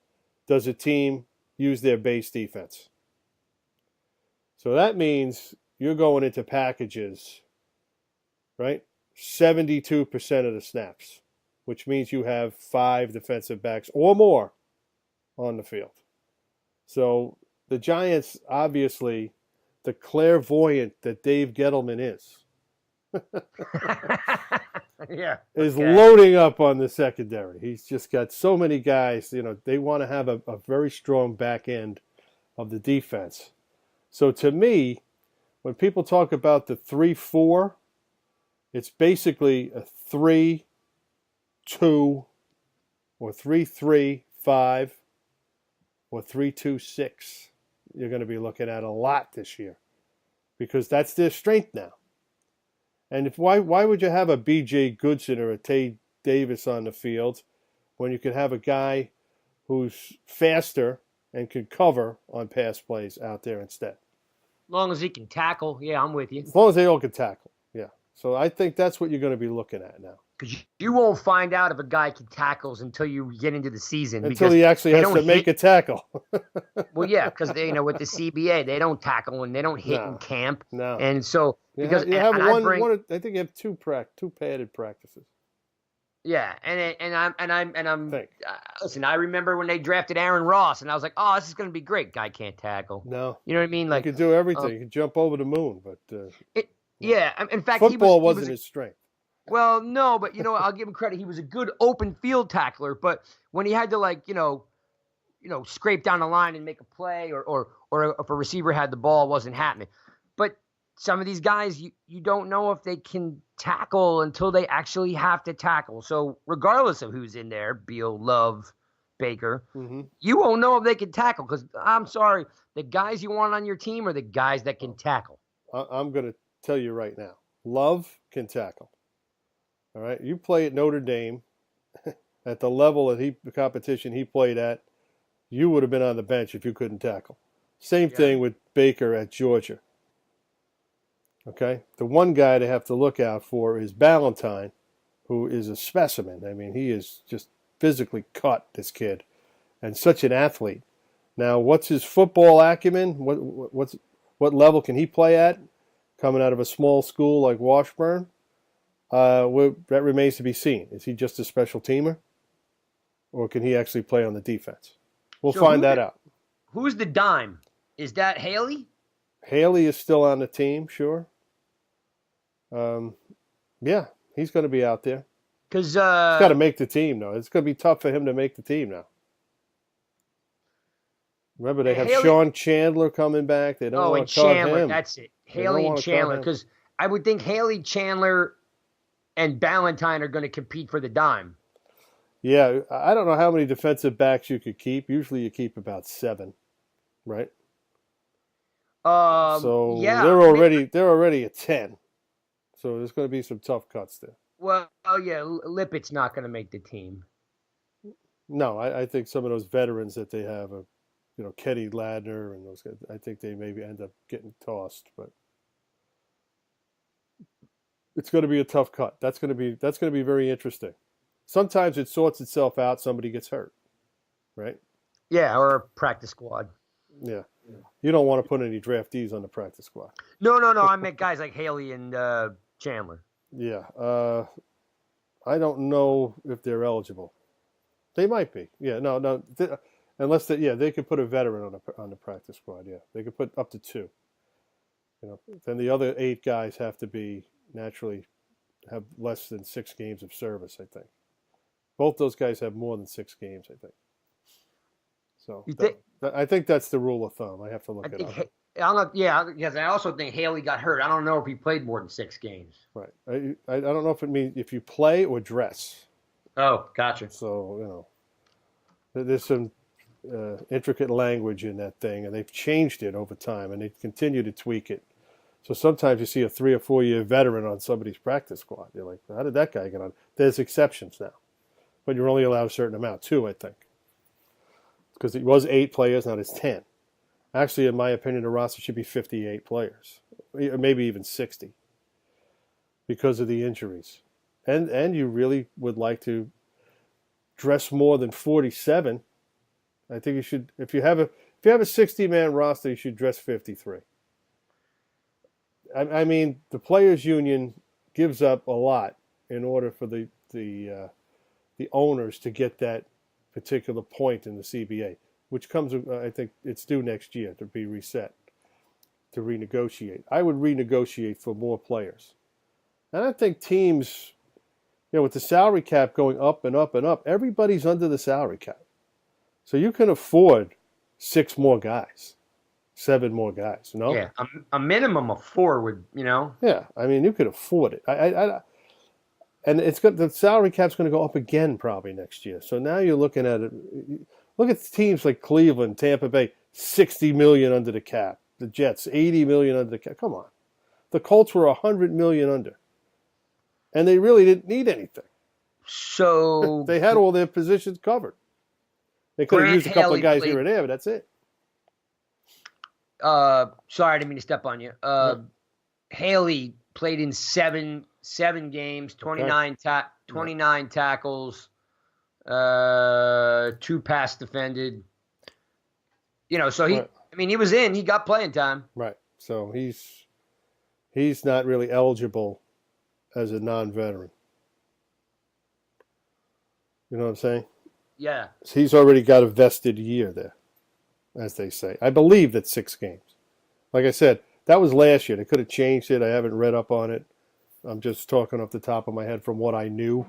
does a team use their base defense. So that means you're going into packages, right? 72% of the snaps, which means you have 5 defensive backs or more on the field. So the Giants, obviously, the clairvoyant that Dave Gettleman is, is loading up on the secondary. He's just got so many guys. They want to have a very strong back end of the defense. So to me, when people talk about the 3-4, it's basically a 3-2 or 3-3-5 or 3-2-6. You're going to be looking at a lot this year because that's their strength now. And why would you have a B.J. Goodson or a Tay Davis on the field when you could have a guy who's faster and can cover on pass plays out there instead? As long as he can tackle, yeah, I'm with you. As long as they all can tackle, yeah. So I think that's what you're going to be looking at now. Because you won't find out if a guy can tackles until you get into the season. Until he actually has to make a tackle. Well, yeah, because with the CBA, they don't tackle and they don't hit in camp. No. And so because you have one. I think you have two padded practices. Yeah, listen, I remember when they drafted Aaron Ross, and I was like, oh, this is going to be great. Guy can't tackle. No. You know what I mean? Like, he could do everything. He could jump over the moon, but in fact, football wasn't his strength. Well, no, but I'll give him credit. He was a good open field tackler, but when he had to scrape down the line and make a play, or if a receiver had the ball, it wasn't happening. But some of these guys, you don't know if they can tackle until they actually have to tackle. So regardless of who's in there, Beal, Love, Baker, you won't know if they can tackle because, I'm sorry, the guys you want on your team are the guys that can tackle. I'm going to tell you right now, Love can tackle. All right, you play at Notre Dame at the level of the competition he played at, you would have been on the bench if you couldn't tackle. Same thing with Baker at Georgia. Okay, the one guy to have to look out for is Ballantyne, who is a specimen. I mean, he is just physically cut, this kid, and such an athlete. Now, what's his football acumen? What level can he play at? Coming out of a small school like Washburn, that remains to be seen. Is he just a special teamer, or can he actually play on the defense? We'll find that out. Who's the dime? Is that Haley? Haley is still on the team, sure. Yeah, he's going to be out there. Because he's got to make the team, though. It's going to be tough for him to make the team now. Remember, they have Sean Chandler coming back. They don't want to cut him. That's it. Haley and Chandler. Because I would think Haley, Chandler, and Ballantyne are going to compete for the dime. Yeah, I don't know how many defensive backs you could keep. Usually you keep about 7, right? So Yeah, maybe. they're already at 10. So there's going to be some tough cuts there. Well, oh yeah, Lippett's not going to make the team. No, I think some of those veterans that they have, Kenny Ladner and those guys, I think they maybe end up getting tossed, but it's going to be a tough cut. That's going to be very interesting. Sometimes it sorts itself out. Somebody gets hurt, right? Yeah, or a practice squad. Yeah. You don't want to put any draftees on the practice squad. No. I meant guys like Haley and Chandler. Yeah. I don't know if they're eligible. They might be. Yeah. No. Unless they could put a veteran on the practice squad. Yeah, they could put up to 2. Then the other 8 guys have to be naturally have less than 6 games of service. I think both those guys have more than 6 games. I think. So I think that's the rule of thumb. I have to look it up. I'm not, yeah, because I also think Haley got hurt. I don't know if he played more than 6 games. Right. I don't know if it means if you play or dress. Oh, gotcha. So there's some intricate language in that thing, and they've changed it over time, and they continue to tweak it. So sometimes you see a 3 or 4 year veteran on somebody's practice squad. You're like, how did that guy get on? There's exceptions now, but you're only allowed a certain amount, 2, I think, because it was 8 players, now it's 10. Actually, in my opinion, the roster should be 58 players, maybe even 60, because of the injuries. And you really would like to dress more than 47. I think you should. If you have a 60-man roster, you should dress 53. I mean, the players' union gives up a lot in order for the owners to get that particular point in the CBA, which comes, I think it's due next year to be reset, to renegotiate. I would renegotiate for more players. And I think teams, with the salary cap going up and up and up, everybody's under the salary cap. So you can afford 6 more guys, 7 more guys, no? Yeah, a minimum of 4 would, Yeah, I mean, you could afford it. And the salary cap's going to go up again probably next year. So now you're looking at it. Look at teams like Cleveland, Tampa Bay, $60 million under the cap. The Jets, $80 million under the cap. Come on. The Colts were $100 million under. And they really didn't need anything. So they had all their positions covered. They could have used a couple of guys here and there, but that's it. Sorry, I didn't mean to step on you. Haley played in seven games, 29 tackles, 2 pass defended. So he, right. I mean, he was in. He got playing time. Right. So he's not really eligible as a non-veteran. You know what I'm saying? Yeah. So he's already got a vested year there, as they say. I believe that's 6 games. Like I said, that was last year. They could have changed it. I haven't read up on it. I'm just talking off the top of my head from what I knew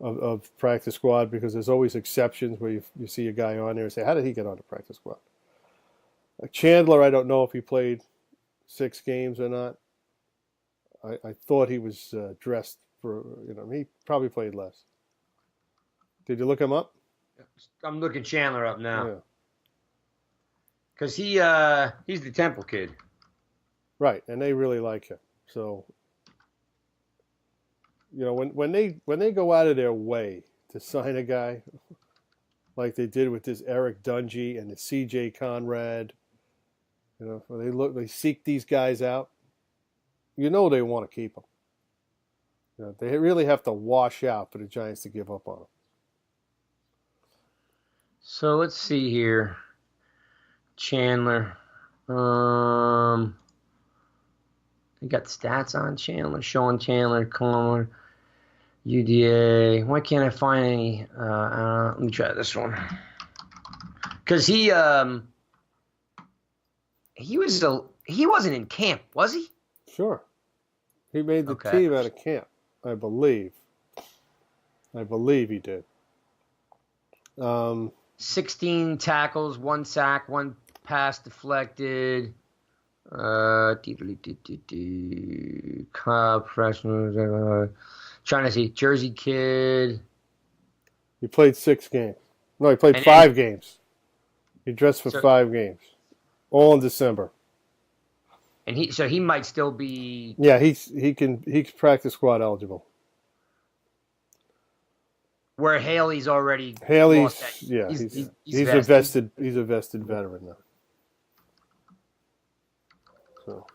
of practice squad, because there's always exceptions where you see a guy on there and say, how did he get on the practice squad? Chandler, I don't know if he played 6 games or not. I thought he was dressed for, he probably played less. Did you look him up? I'm looking Chandler up now. Yeah. Because he's the Temple kid. Right, and they really like him. So, when they go out of their way to sign a guy like they did with this Eric Dungy and the C.J. Conrad, when they seek these guys out, they want to keep them. They really have to wash out for the Giants to give up on them. So let's see here. Chandler. They got stats on Chandler, showing Chandler, Comer, UDA. Why can't I find any? Let me try this one. Because he wasn't in camp, was he? Sure. He made the team out of camp, I believe. I believe he did. 16 tackles, 1 sack, 1 pass deflected. Professional. Trying to see Jersey kid. He played 6 games. No, he played And then 5 games. He dressed for so 5 games, all in December. and he might still be. Yeah, he's practice squad eligible. Where Haley's already Haley's lost that. yeah, He's a vested. vested veteran now. So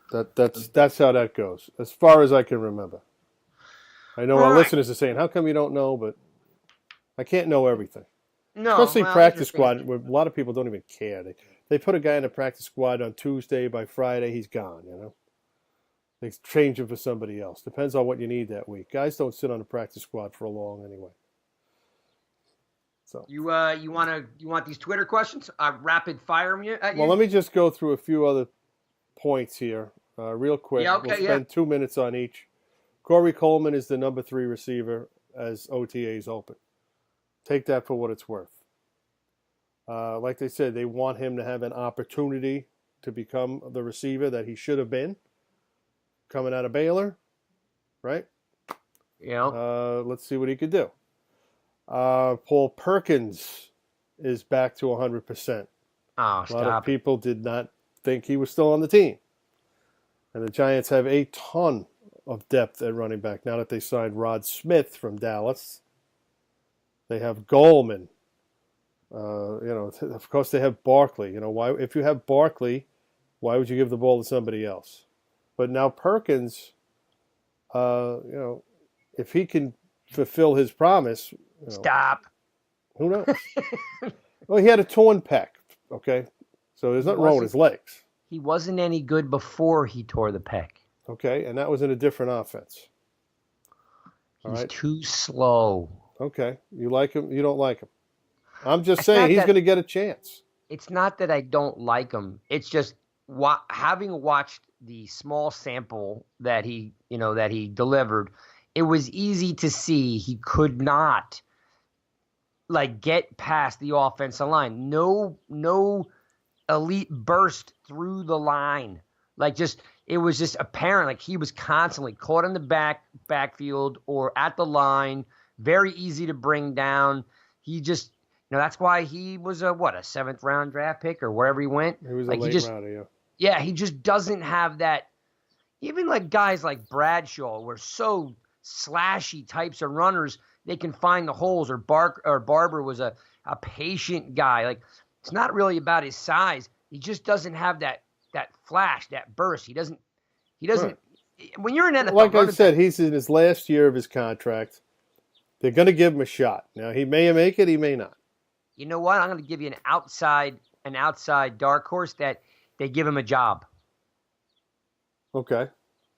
that's how that goes, as far as I can remember. I know All our right. listeners are saying, "How come you don't know?" But I can't know everything. No, Especially well, practice squad, where a lot of people don't even care. They put a guy in the practice squad on Tuesday. By Friday, he's gone. You know, they change him for somebody else. Depends on what you need that week. Guys don't sit on the practice squad for long anyway. So you want these Twitter questions? Rapid fire them at you. well, let me just go through a few other points here, real quick. Yeah, okay, we'll spend 2 minutes on each. Corey Coleman is the number 3 receiver as OTAs open. Take that for what it's worth. Like they said, they want him to have an opportunity to become the receiver that he should have been coming out of Baylor, right? Yeah. Let's see what he could do. Paul Perkins is back to 100%. Oh, A lot of stop. people did not think he was still on the team. And the Giants have a ton of depth at running back now that they signed Rod Smith from Dallas. They have Goldman. Of course, they have Barkley. Why? If you have Barkley, why would you give the ball to somebody else? But now Perkins, if he can fulfill his promise, Stop. who knows? Well, he had a torn pec. Okay, so there's nothing wrong with his legs. He wasn't any good before he tore the pec. Okay, and that was in a different offense. He's too slow. Okay, you like him? You don't like him? I'm just saying he's going to get a chance. It's not that I don't like him. It's just having watched the small sample that he delivered, it was easy to see he could not get past the offensive line. No elite burst through the line. It was just apparent he was constantly caught in the backfield or at the line. Very easy to bring down. He just that's why he was a 7th round draft pick or wherever he went. He was a late rounder, yeah. Yeah, he just doesn't have that. Even guys like Bradshaw were so slashy types of runners, they can find the holes. Or Barber was a patient guy. It's not really about his size. He just doesn't have that flash, that burst. He doesn't. Right. When you're in NFL, like I said, he's in his last year of his contract. They're going to give him a shot. Now he may make it, he may not. You know what? I'm going to give you an outside dark horse that they give him a job. Okay.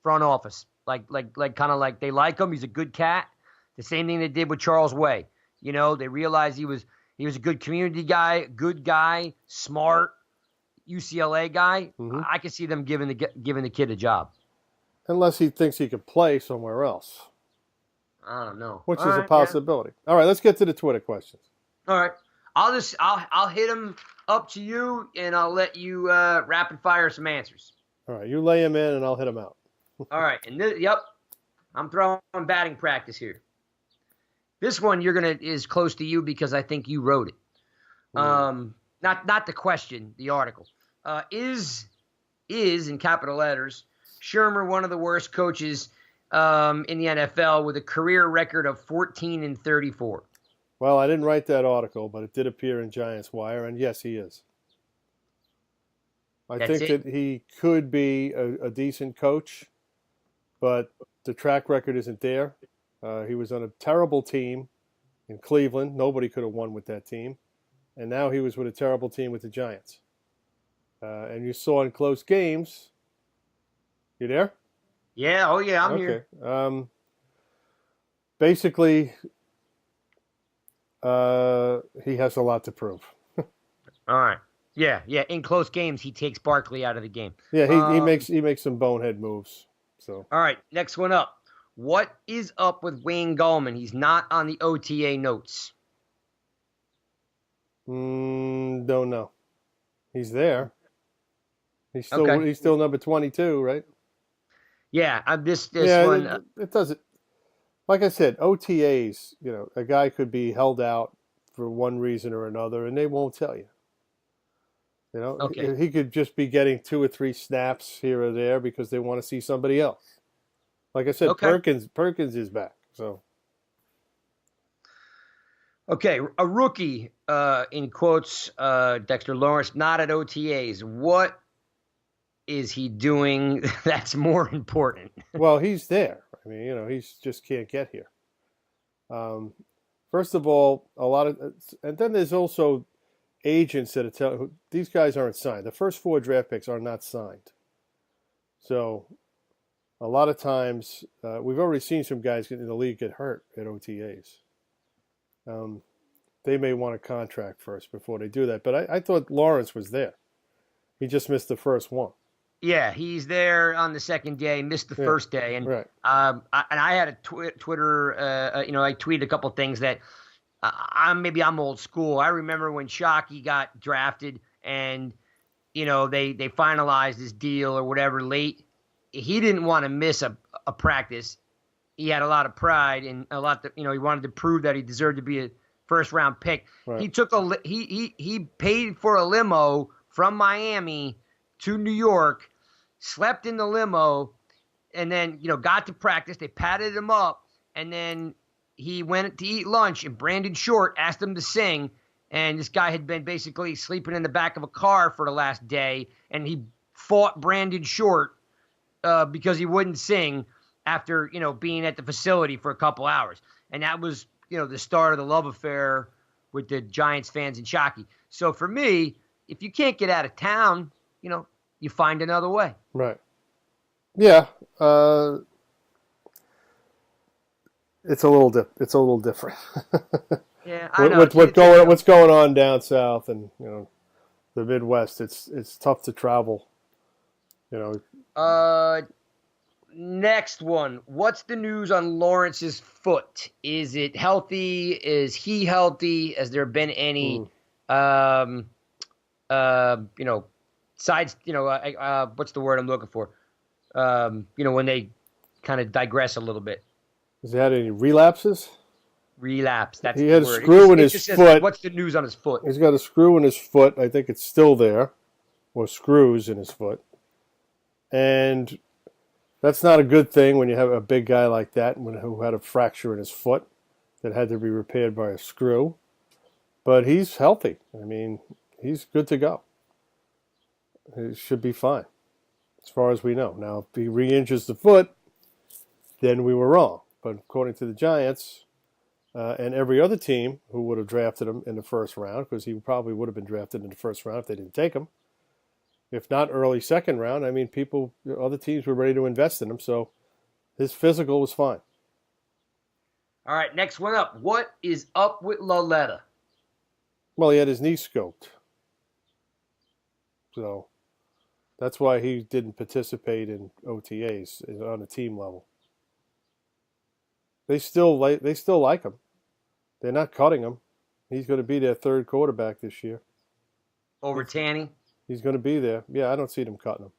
Front office, kind of they like him. He's a good cat. The same thing they did with Charles Way. They realized he was a good community guy, good guy, smart, UCLA guy. Mm-hmm. I could see them giving the kid a job. Unless he thinks he could play somewhere else. I don't know. Which is a possibility. Yeah. All right, let's get to the Twitter questions. All right. I'll hit them up to you, and I'll let you rapid fire some answers. All right, you lay them in, and I'll hit them out. All right, and I'm throwing batting practice here. This one is close to you because I think you wrote it. Not the question, the article. Is in capital letters Shermer one of the worst coaches in the NFL with a career record of 14-34? Well, I didn't write that article, but it did appear in GiantsWire, and yes, he is. I think that he could be a decent coach, but the track record isn't there. He was on a terrible team in Cleveland. Nobody could have won with that team. And now he was with a terrible team with the Giants. And you saw in close games. You there? Yeah. Oh, yeah, I'm here. Basically, he has a lot to prove. All right. Yeah. In close games, he takes Barkley out of the game. Yeah, he makes some bonehead moves. So. All right, next one up. What is up with Wayne Gallman? He's not on the OTA notes. Don't know. He's there. Okay. He's still number 22, right? Yeah. This Yeah, one. it doesn't. Like I said, OTAs. A guy could be held out for one reason or another, and they won't tell you. Okay. He could just be getting 2 or 3 snaps here or there because they want to see somebody else. Like I said, Okay. Perkins is back. So Okay. A rookie, in quotes, Dexter Lawrence, not at OTAs. What is he doing that's more important? well, he's there. I mean, he's just can't get here. Um, First of all, and then there's also agents that are telling these guys aren't signed. The first 4 draft picks are not signed. So a lot of times, we've already seen some guys in the league get hurt at OTAs. They may want a contract first before they do that. But I thought Lawrence was there. He just missed the first one. Yeah, he's there on the second day, missed the Yeah, first day, and right. I had a Twitter. I tweeted a couple things that I'm old school. I remember when Shockey got drafted, and they finalized his deal or whatever late. He didn't want to miss a practice. He had a lot of pride and a lot that he wanted to prove that he deserved to be a first round pick. Right. He paid for a limo from Miami to New York, slept in the limo, and then got to practice. They patted him up, and then he went to eat lunch, and Brandon Short asked him to sing, and this guy had been basically sleeping in the back of a car for the last day, and he fought Brandon Short because he wouldn't sing after being at the facility for a couple hours, and that was the start of the love affair with the Giants fans and Shockey. So for me, if you can't get out of town, you find another way. Right. Yeah. It's a little different. Yeah, I know. What's going on down south and the Midwest? It's tough to travel. Next one. What's the news on Lawrence's foot? Is it healthy? Is he healthy? Has there been any, sides? What's the word I'm looking for? When they kind of digress a little bit. Has he had any relapses? Relapse. That's He the had a word. screw in his says, foot. what's the news on his foot? He's got a screw in his foot. I think it's still there, or screws in his foot, and that's not a good thing when you have a big guy like that who had a fracture in his foot that had to be repaired by a screw. But he's healthy. I mean, he's good to go. He should be fine, as far as we know. Now, if he re-injures the foot, then we were wrong. But according to the Giants and every other team who would have drafted him in the first round, because he probably would have been drafted in the first round if they didn't take him, if not early second round, I mean, other teams were ready to invest in him, so his physical was fine. All right, next one up. What is up with Laletta? Well, he had his knee scoped. So that's why he didn't participate in OTAs on a team level. They still like him. They're not cutting him. He's going to be their third quarterback this year. Over Tanny? He's going to be there. Yeah, I don't see them cutting him.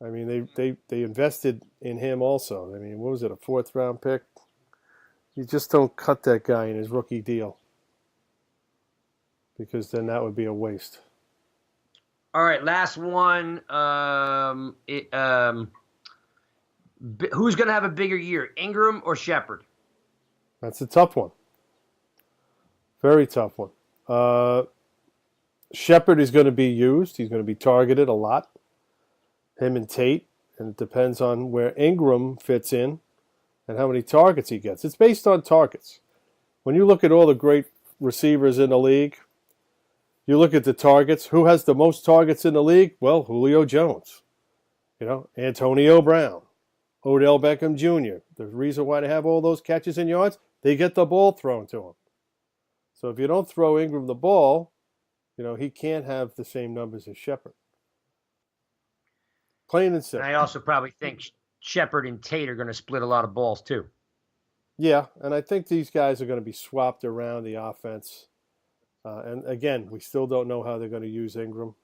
I mean, they invested in him also. I mean, what was it, a 4th-round pick? You just don't cut that guy in his rookie deal, because then that would be a waste. All right, last one. Who's going to have a bigger year, Ingram or Shepard? That's a tough one. Very tough one. Shepard is going to be used. He's going to be targeted a lot. Him and Tate. And it depends on where Ingram fits in and how many targets he gets. It's based on targets. When you look at all the great receivers in the league, you look at the targets. Who has the most targets in the league? Well, Julio Jones. Antonio Brown. Odell Beckham Jr. The reason why they have all those catches and yards, they get the ball thrown to him. So if you don't throw Ingram the ball, he can't have the same numbers as Shepard. Plain and simple. And I also probably think Shepard and Tate are going to split a lot of balls too. Yeah, and I think these guys are going to be swapped around the offense. And again, we still don't know how they're going to use Ingram.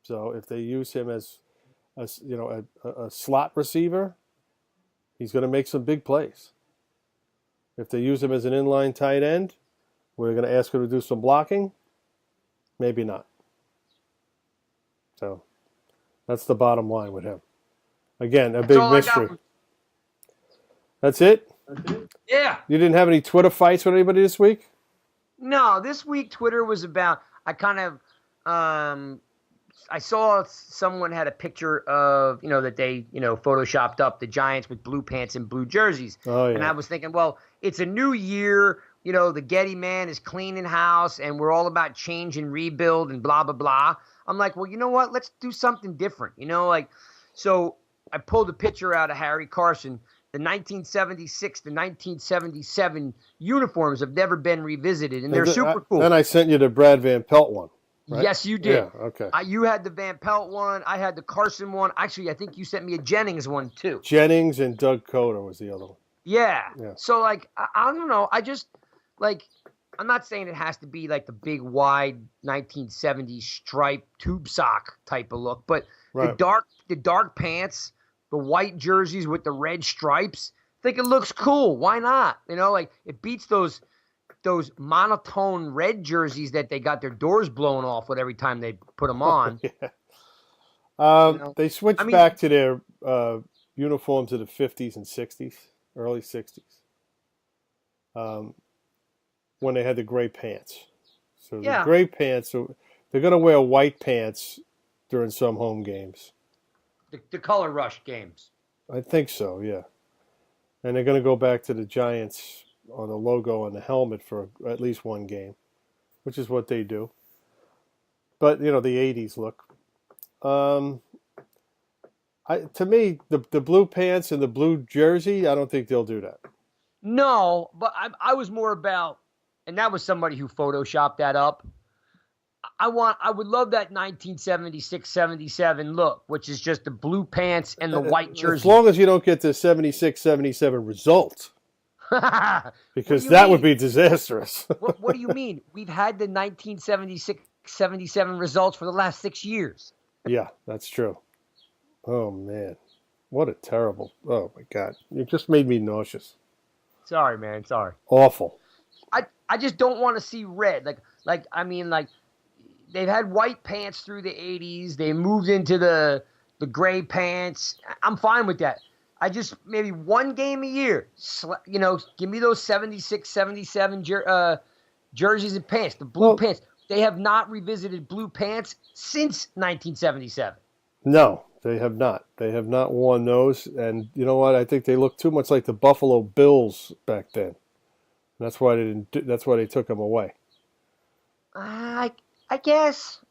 So if they use him as a slot receiver, he's going to make some big plays. If they use him as an inline tight end, we're going to ask him to do some blocking. Maybe not. So that's the bottom line with him. Again, a big mystery. That's it? Yeah. You didn't have any Twitter fights with anybody this week? No, this week Twitter was about, I saw someone had a picture of, that they, photoshopped up the Giants with blue pants and blue jerseys. Oh, yeah. And I was thinking, well, it's a new year. The Getty man is cleaning house and we're all about change and rebuild and blah, blah, blah. I'm like, well, you know what? Let's do something different. So I pulled a picture out of Harry Carson. The 1976 to 1977 uniforms have never been revisited, and they're super cool. Then I sent you the Brad Van Pelt one. Right? Yes, you did. Yeah, okay. You had the Van Pelt one. I had the Carson one. Actually, I think you sent me a Jennings one, too. Jennings and Doug Coder was the other one. Yeah. So, I don't know. I just, I'm not saying it has to be like the big, wide 1970s striped tube sock type of look, but right. the dark pants, the white jerseys with the red stripes, I think it looks cool. Why not? It beats those monotone red jerseys that they got their doors blown off with every time they put them on. Yeah. They switched back to their uniforms of the 50s and 60s, early 60s, when they had the gray pants. So the gray pants, they're going to wear white pants during some home games. The color rush games. I think so, yeah. And they're going to go back to the Giants on the logo on the helmet for at least one game, which is what they do. But, the 80s look. To me, the blue pants and the blue jersey, I don't think they'll do that. No, but I was more about, and that was somebody who photoshopped that up. I would love that 1976-77 look, which is just the blue pants and the white jersey. As long as you don't get the 76-77 result. Because that would be disastrous. What do you mean? We've had the 1976-77 results for the last 6 years. Yeah, that's true. Oh, man. What a terrible... Oh, my God. You just made me nauseous. Sorry, man. Sorry. Awful. I just don't want to see red. They've had white pants through the 80s. They moved into the gray pants. I'm fine with that. I just, maybe one game a year, give me those 76, 77 jerseys and pants, the blue pants. They have not revisited blue pants since 1977. No, they have not. They have not worn those. And you know what? I think they look too much like the Buffalo Bills back then. That's why they took them away. I guess.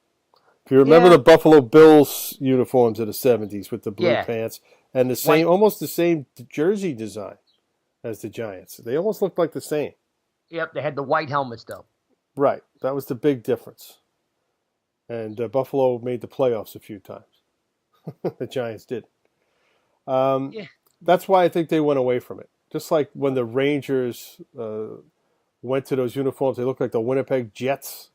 If you remember the Buffalo Bills uniforms of the 70s with the blue pants and the same, almost the same jersey design as the Giants. They almost looked like the same. Yep, they had the white helmets though. Right. That was the big difference. And Buffalo made the playoffs a few times. The Giants did. That's why I think they went away from it. Just like when the Rangers went to those uniforms, they looked like the Winnipeg Jets.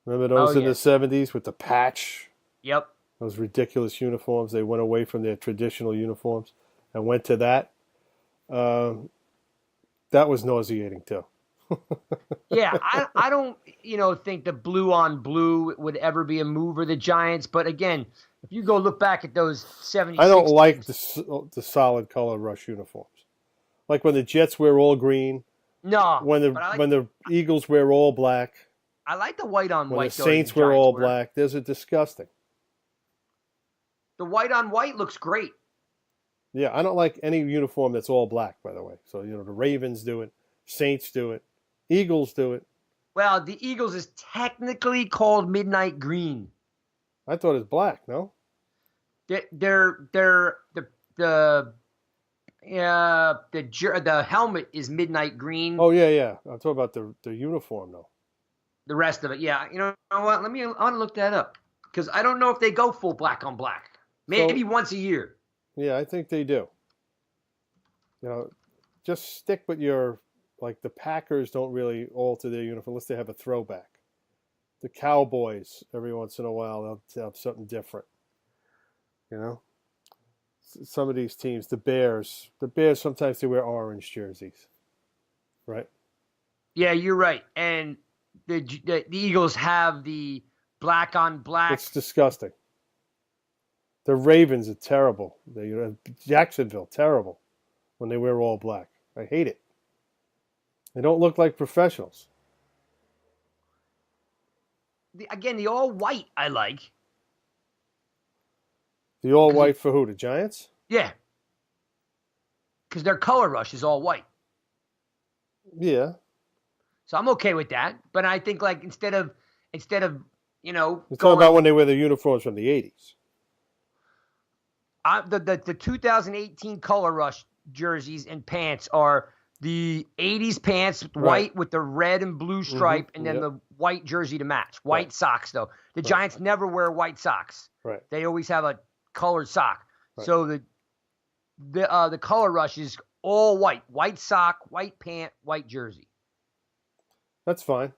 Remember those in the 70s with the patch? Yep. Those ridiculous uniforms. They went away from their traditional uniforms and went to that. That was nauseating too. Yeah, I don't, think the blue on blue would ever be a move for the Giants. But again, if you go look back at those 70s, I don't like the solid color rush uniforms. Like when the Jets wear all green. No. When the Eagles wear all black. I like the white on white. When the Saints wear all black. Those are disgusting. The white on white looks great. Yeah, I don't like any uniform that's all black, by the way. So, the Ravens do it. Saints do it. Eagles do it. Well, the Eagles is technically called midnight green. I thought it was black, no? The helmet is midnight green. Oh, yeah. I'm talking about the uniform, though. The rest of it, yeah. You know what? I want to look that up. Because I don't know if they go full black on black. Maybe once a year. Yeah, I think they do. Just stick with your, like the Packers don't really alter their uniform unless they have a throwback. The Cowboys, every once in a while, they'll have something different. You know, some of these teams, the Bears sometimes they wear orange jerseys, right? Yeah, you're right. And the Eagles have the black on black. It's disgusting. The Ravens are terrible. Jacksonville, terrible when they wear all black. I hate it. They don't look like professionals. Again, the all white I like. The all white for who? The Giants? Yeah. Because their color rush is all white. Yeah. So I'm okay with that. But I think like instead of You're talking about when they wear the uniforms from the 80s. The 2018 color rush jerseys and pants are the 80s pants, white with the red and blue stripe, and then the white jersey to match. White socks, though. The Giants never wear white socks. Right. They always have a colored sock. Right. So the color rush is all white. White sock, white pant, white jersey. That's fine.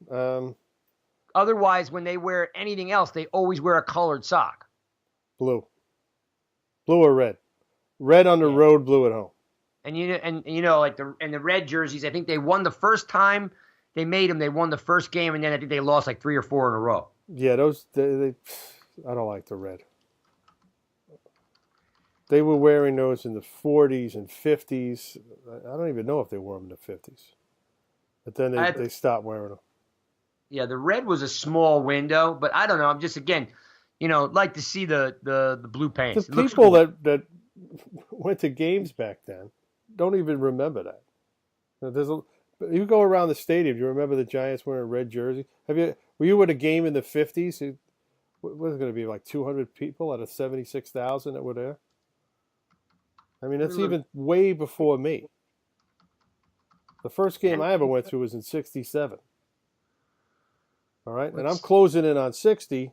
Otherwise, when they wear anything else, they always wear a colored sock. Blue. Blue or red? Red on the road, blue at home. And like the red jerseys, I think they won the first time they made them. They won the first game, and then I think they lost like 3 or 4 in a row. Yeah, I don't like the red. They were wearing those in the 40s and 50s. I don't even know if they wore them in the 50s. But then they stopped wearing them. Yeah, the red was a small window, but I don't know. I'm just, again, like to see the blue pants. The people that went to games back then don't even remember that. You go around the stadium. Do you remember the Giants wearing a red jersey? Were you at a game in the 50s? What was it going to be, like 200 people out of 76,000 that were there? I mean, that's even way before me. The first game I ever went to was in 67. All right? And I'm closing in on 60.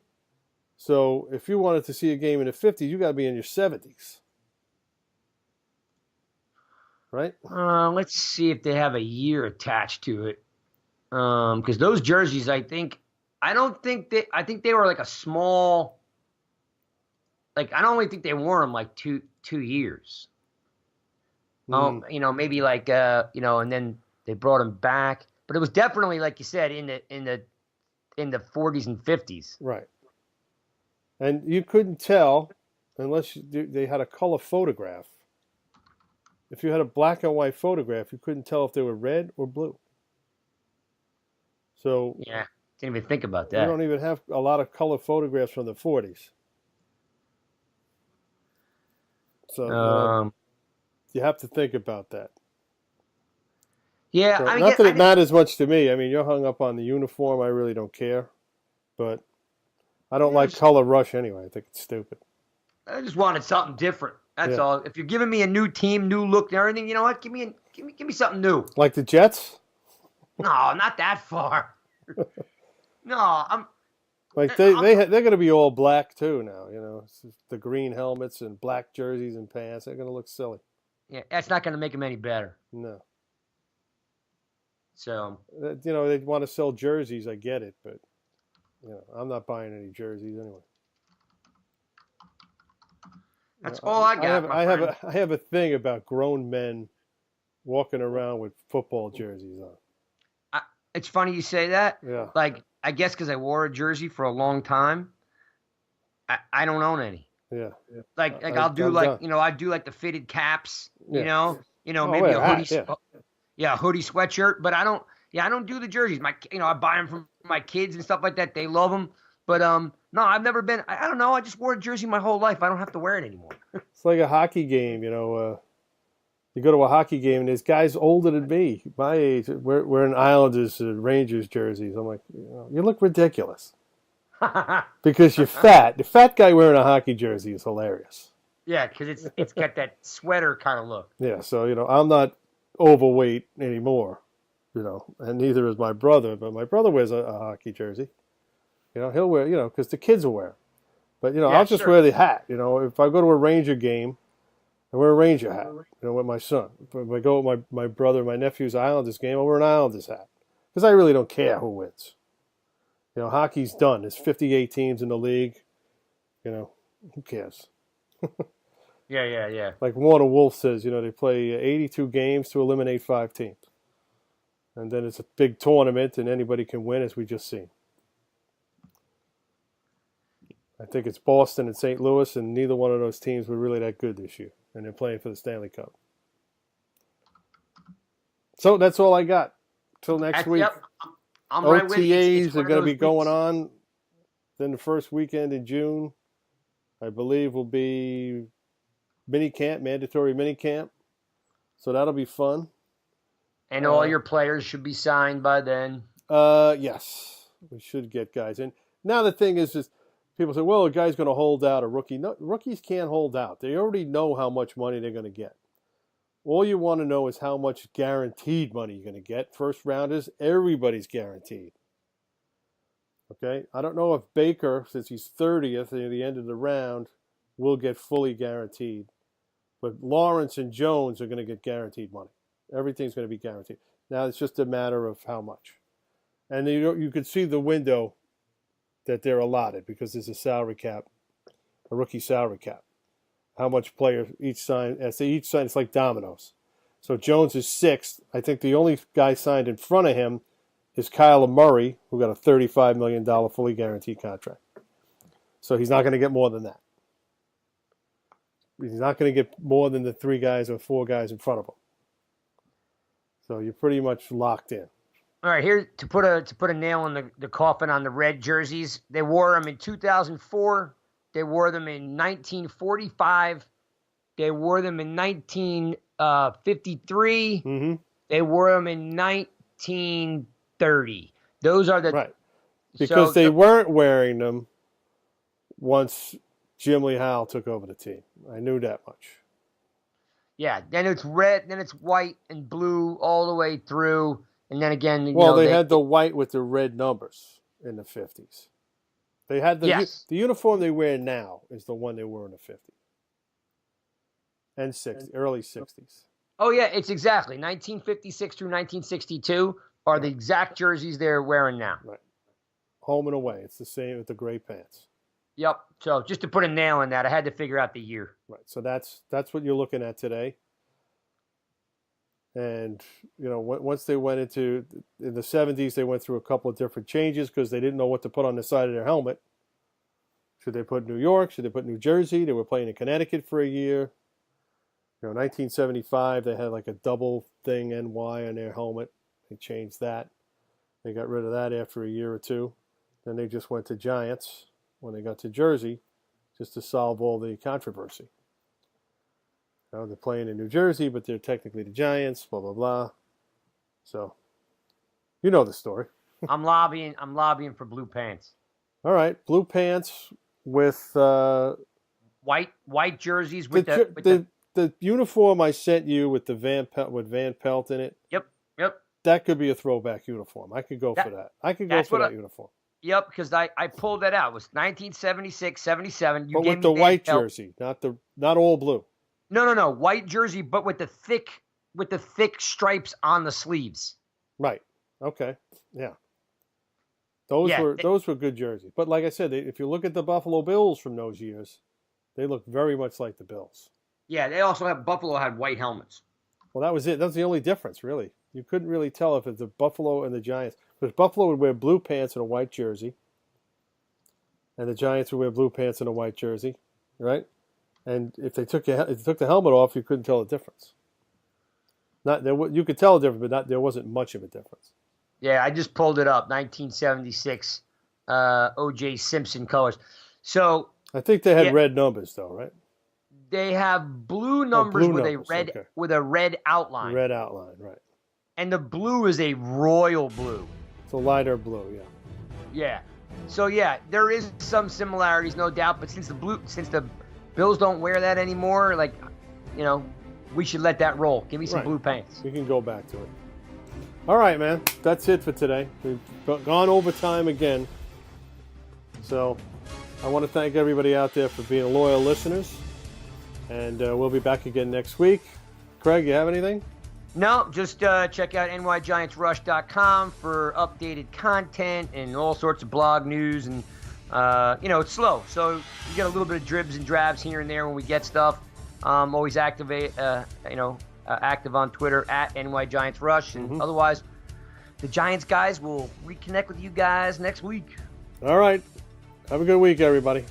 So if you wanted to see a game in the 50s, you got to be in your 70s. Right? Let's see if they have a year attached to it. Because those jerseys, I think they were like a small, like, I don't really think they wore them like two years. Maybe like, and then they brought them back, but it was definitely, like you said, in the 40s and 50s. Right. And you couldn't tell unless they had a color photograph. If you had a black and white photograph, you couldn't tell if they were red or blue. So yeah, didn't even think about that. We don't even have a lot of color photographs from the 40s. So you have to think about that. Yeah, so, not that it matters much to me. I mean, you're hung up on the uniform. I really don't care. But I don't like color rush anyway. I think it's stupid. I just wanted something different. That's all. If you're giving me a new team, new look, and everything, you know what? Give me something new. Like the Jets? No, not that far. No, I'm. Like they're going to be all black too now. It's the green helmets and black jerseys and pants. They're going to look silly. Yeah, that's not going to make them any better. No. So. They want to sell jerseys. I get it, but I'm not buying any jerseys anyway. That's all I got. I have a thing about grown men walking around with football jerseys on. It's funny you say that. Yeah. Like, I guess because I wore a jersey for a long time, I don't own any. Yeah. Like I'll do I do like the fitted caps. Maybe a hoodie. Hoodie sweatshirt. But I don't do the jerseys. I buy them from my kids and stuff like that. They love them. But no, I've never been. I don't know. I just wore a jersey my whole life. I don't have to wear it anymore. It's like a hockey game. You go to a hockey game and there's guys older than me, my age, wearing Islanders, Rangers jerseys. I'm like, you look ridiculous because you're fat. The fat guy wearing a hockey jersey is hilarious. Yeah, because it's got that sweater kind of look. Yeah, so I'm not overweight anymore, and neither is my brother. But my brother wears a hockey jersey. He'll wear, because the kids will wear it. But, I'll just wear the hat. If I go to a Ranger game, I wear a Ranger hat, with my son. If I go with my brother, my nephew's Islanders game, I'll wear an Islanders hat. Because I really don't care who wins. Hockey's done. There's 58 teams in the league. Who cares? Yeah. Like Warner Wolf says, they play 82 games to eliminate 5 teams. And then it's a big tournament, and anybody can win, as we just seen. I think it's Boston and St. Louis, and neither one of those teams were really that good this year. And they're playing for the Stanley Cup. So that's all I got. Till next week. Yep. I'm right with you. OTAs are going to be going on. Then the first weekend in June, I believe, will be mandatory mini camp. So that'll be fun. And all your players should be signed by then. Yes. We should get guys in. Now the thing is people say, well, a guy's going to hold out a rookie. No, rookies can't hold out. They already know how much money they're going to get. All you want to know is how much guaranteed money you're going to get. First rounders, everybody's guaranteed. Okay? I don't know if Baker, since he's 30th near the end of the round, will get fully guaranteed. But Lawrence and Jones are going to get guaranteed money. Everything's going to be guaranteed. Now it's just a matter of how much. And you can see the window that they're allotted because there's a salary cap, a rookie salary cap. How much players each sign. As they each sign, it's like dominoes. So Jones is 6th. I think the only guy signed in front of him is Kyler Murray, who got a $35 million fully guaranteed contract. So he's not going to get more than that. He's not going to get more than the 3 guys or 4 guys in front of him. So you're pretty much locked in. All right, here to put a nail in the coffin on the red jerseys. They wore them in 2004. They wore them in 1945. They wore them in 1953. Mm-hmm. They wore them in 1930. Those are the right because they weren't wearing them once Jim Lee Howell took over the team. I knew that much. Yeah, then it's red, then it's white and blue all the way through, and then again. They had the white with the red numbers in the 50s. They had the uniform they wear now is the one they wore in the 50s and early 60s. Oh yeah, it's exactly 1956 through 1962 are the exact jerseys they're wearing now. Right, home and away. It's the same with the gray pants. Yep. So just to put a nail in that, I had to figure out the year. Right. So that's what you're looking at today. And, once they went in the 70s, they went through a couple of different changes because they didn't know what to put on the side of their helmet. Should they put New York? Should they put New Jersey? They were playing in Connecticut for a year. 1975, they had like a double thing NY on their helmet. They changed that. They got rid of that after a year or two. Then they just went to Giants when they got to Jersey just to solve all the controversy. They're playing in New Jersey, but they're technically the Giants, blah, blah, blah. So, you know the story. I'm lobbying for blue pants. All right, blue pants with white jerseys with the uniform I sent you with the Van Pelt in it. Yep. That could be a throwback uniform. I could go for that. I could go for that uniform. Yep, because I pulled that out. It was 1976, 77. But with the white jersey, not all blue. No. White jersey, but with the thick stripes on the sleeves. Right. Okay. Yeah. Those were good jerseys. But like I said, if you look at the Buffalo Bills from those years, they look very much like the Bills. Yeah, they also Buffalo had white helmets. Well, that was it. That was the only difference, really. You couldn't really tell if it's the Buffalo and the Giants. Because Buffalo would wear blue pants and a white jersey. And the Giants would wear blue pants and a white jersey. Right? And if they took the helmet off, you couldn't tell the difference. You could tell the difference, but there wasn't much of a difference. Yeah, I just pulled it up. 1976 O.J. Simpson colors. So I think they had red numbers, though, right? They have blue numbers with a red outline. Red outline, right? And the blue is a royal blue. It's a lighter blue, yeah. Yeah. So yeah, there is some similarities, no doubt. But since the Bills don't wear that anymore, we should let that roll. Give me some blue pants. We can go back to it. All right, man. That's it for today. We've gone over time again. So I want to thank everybody out there for being loyal listeners. And we'll be back again next week. Craig, you have anything? No, just check out nygiantsrush.com for updated content and all sorts of blog news. And, it's slow. So you get a little bit of dribs and drabs here and there when we get stuff. Always active on Twitter at nygiantsrush. And otherwise, the Giants guys will reconnect with you guys next week. All right. Have a good week, everybody.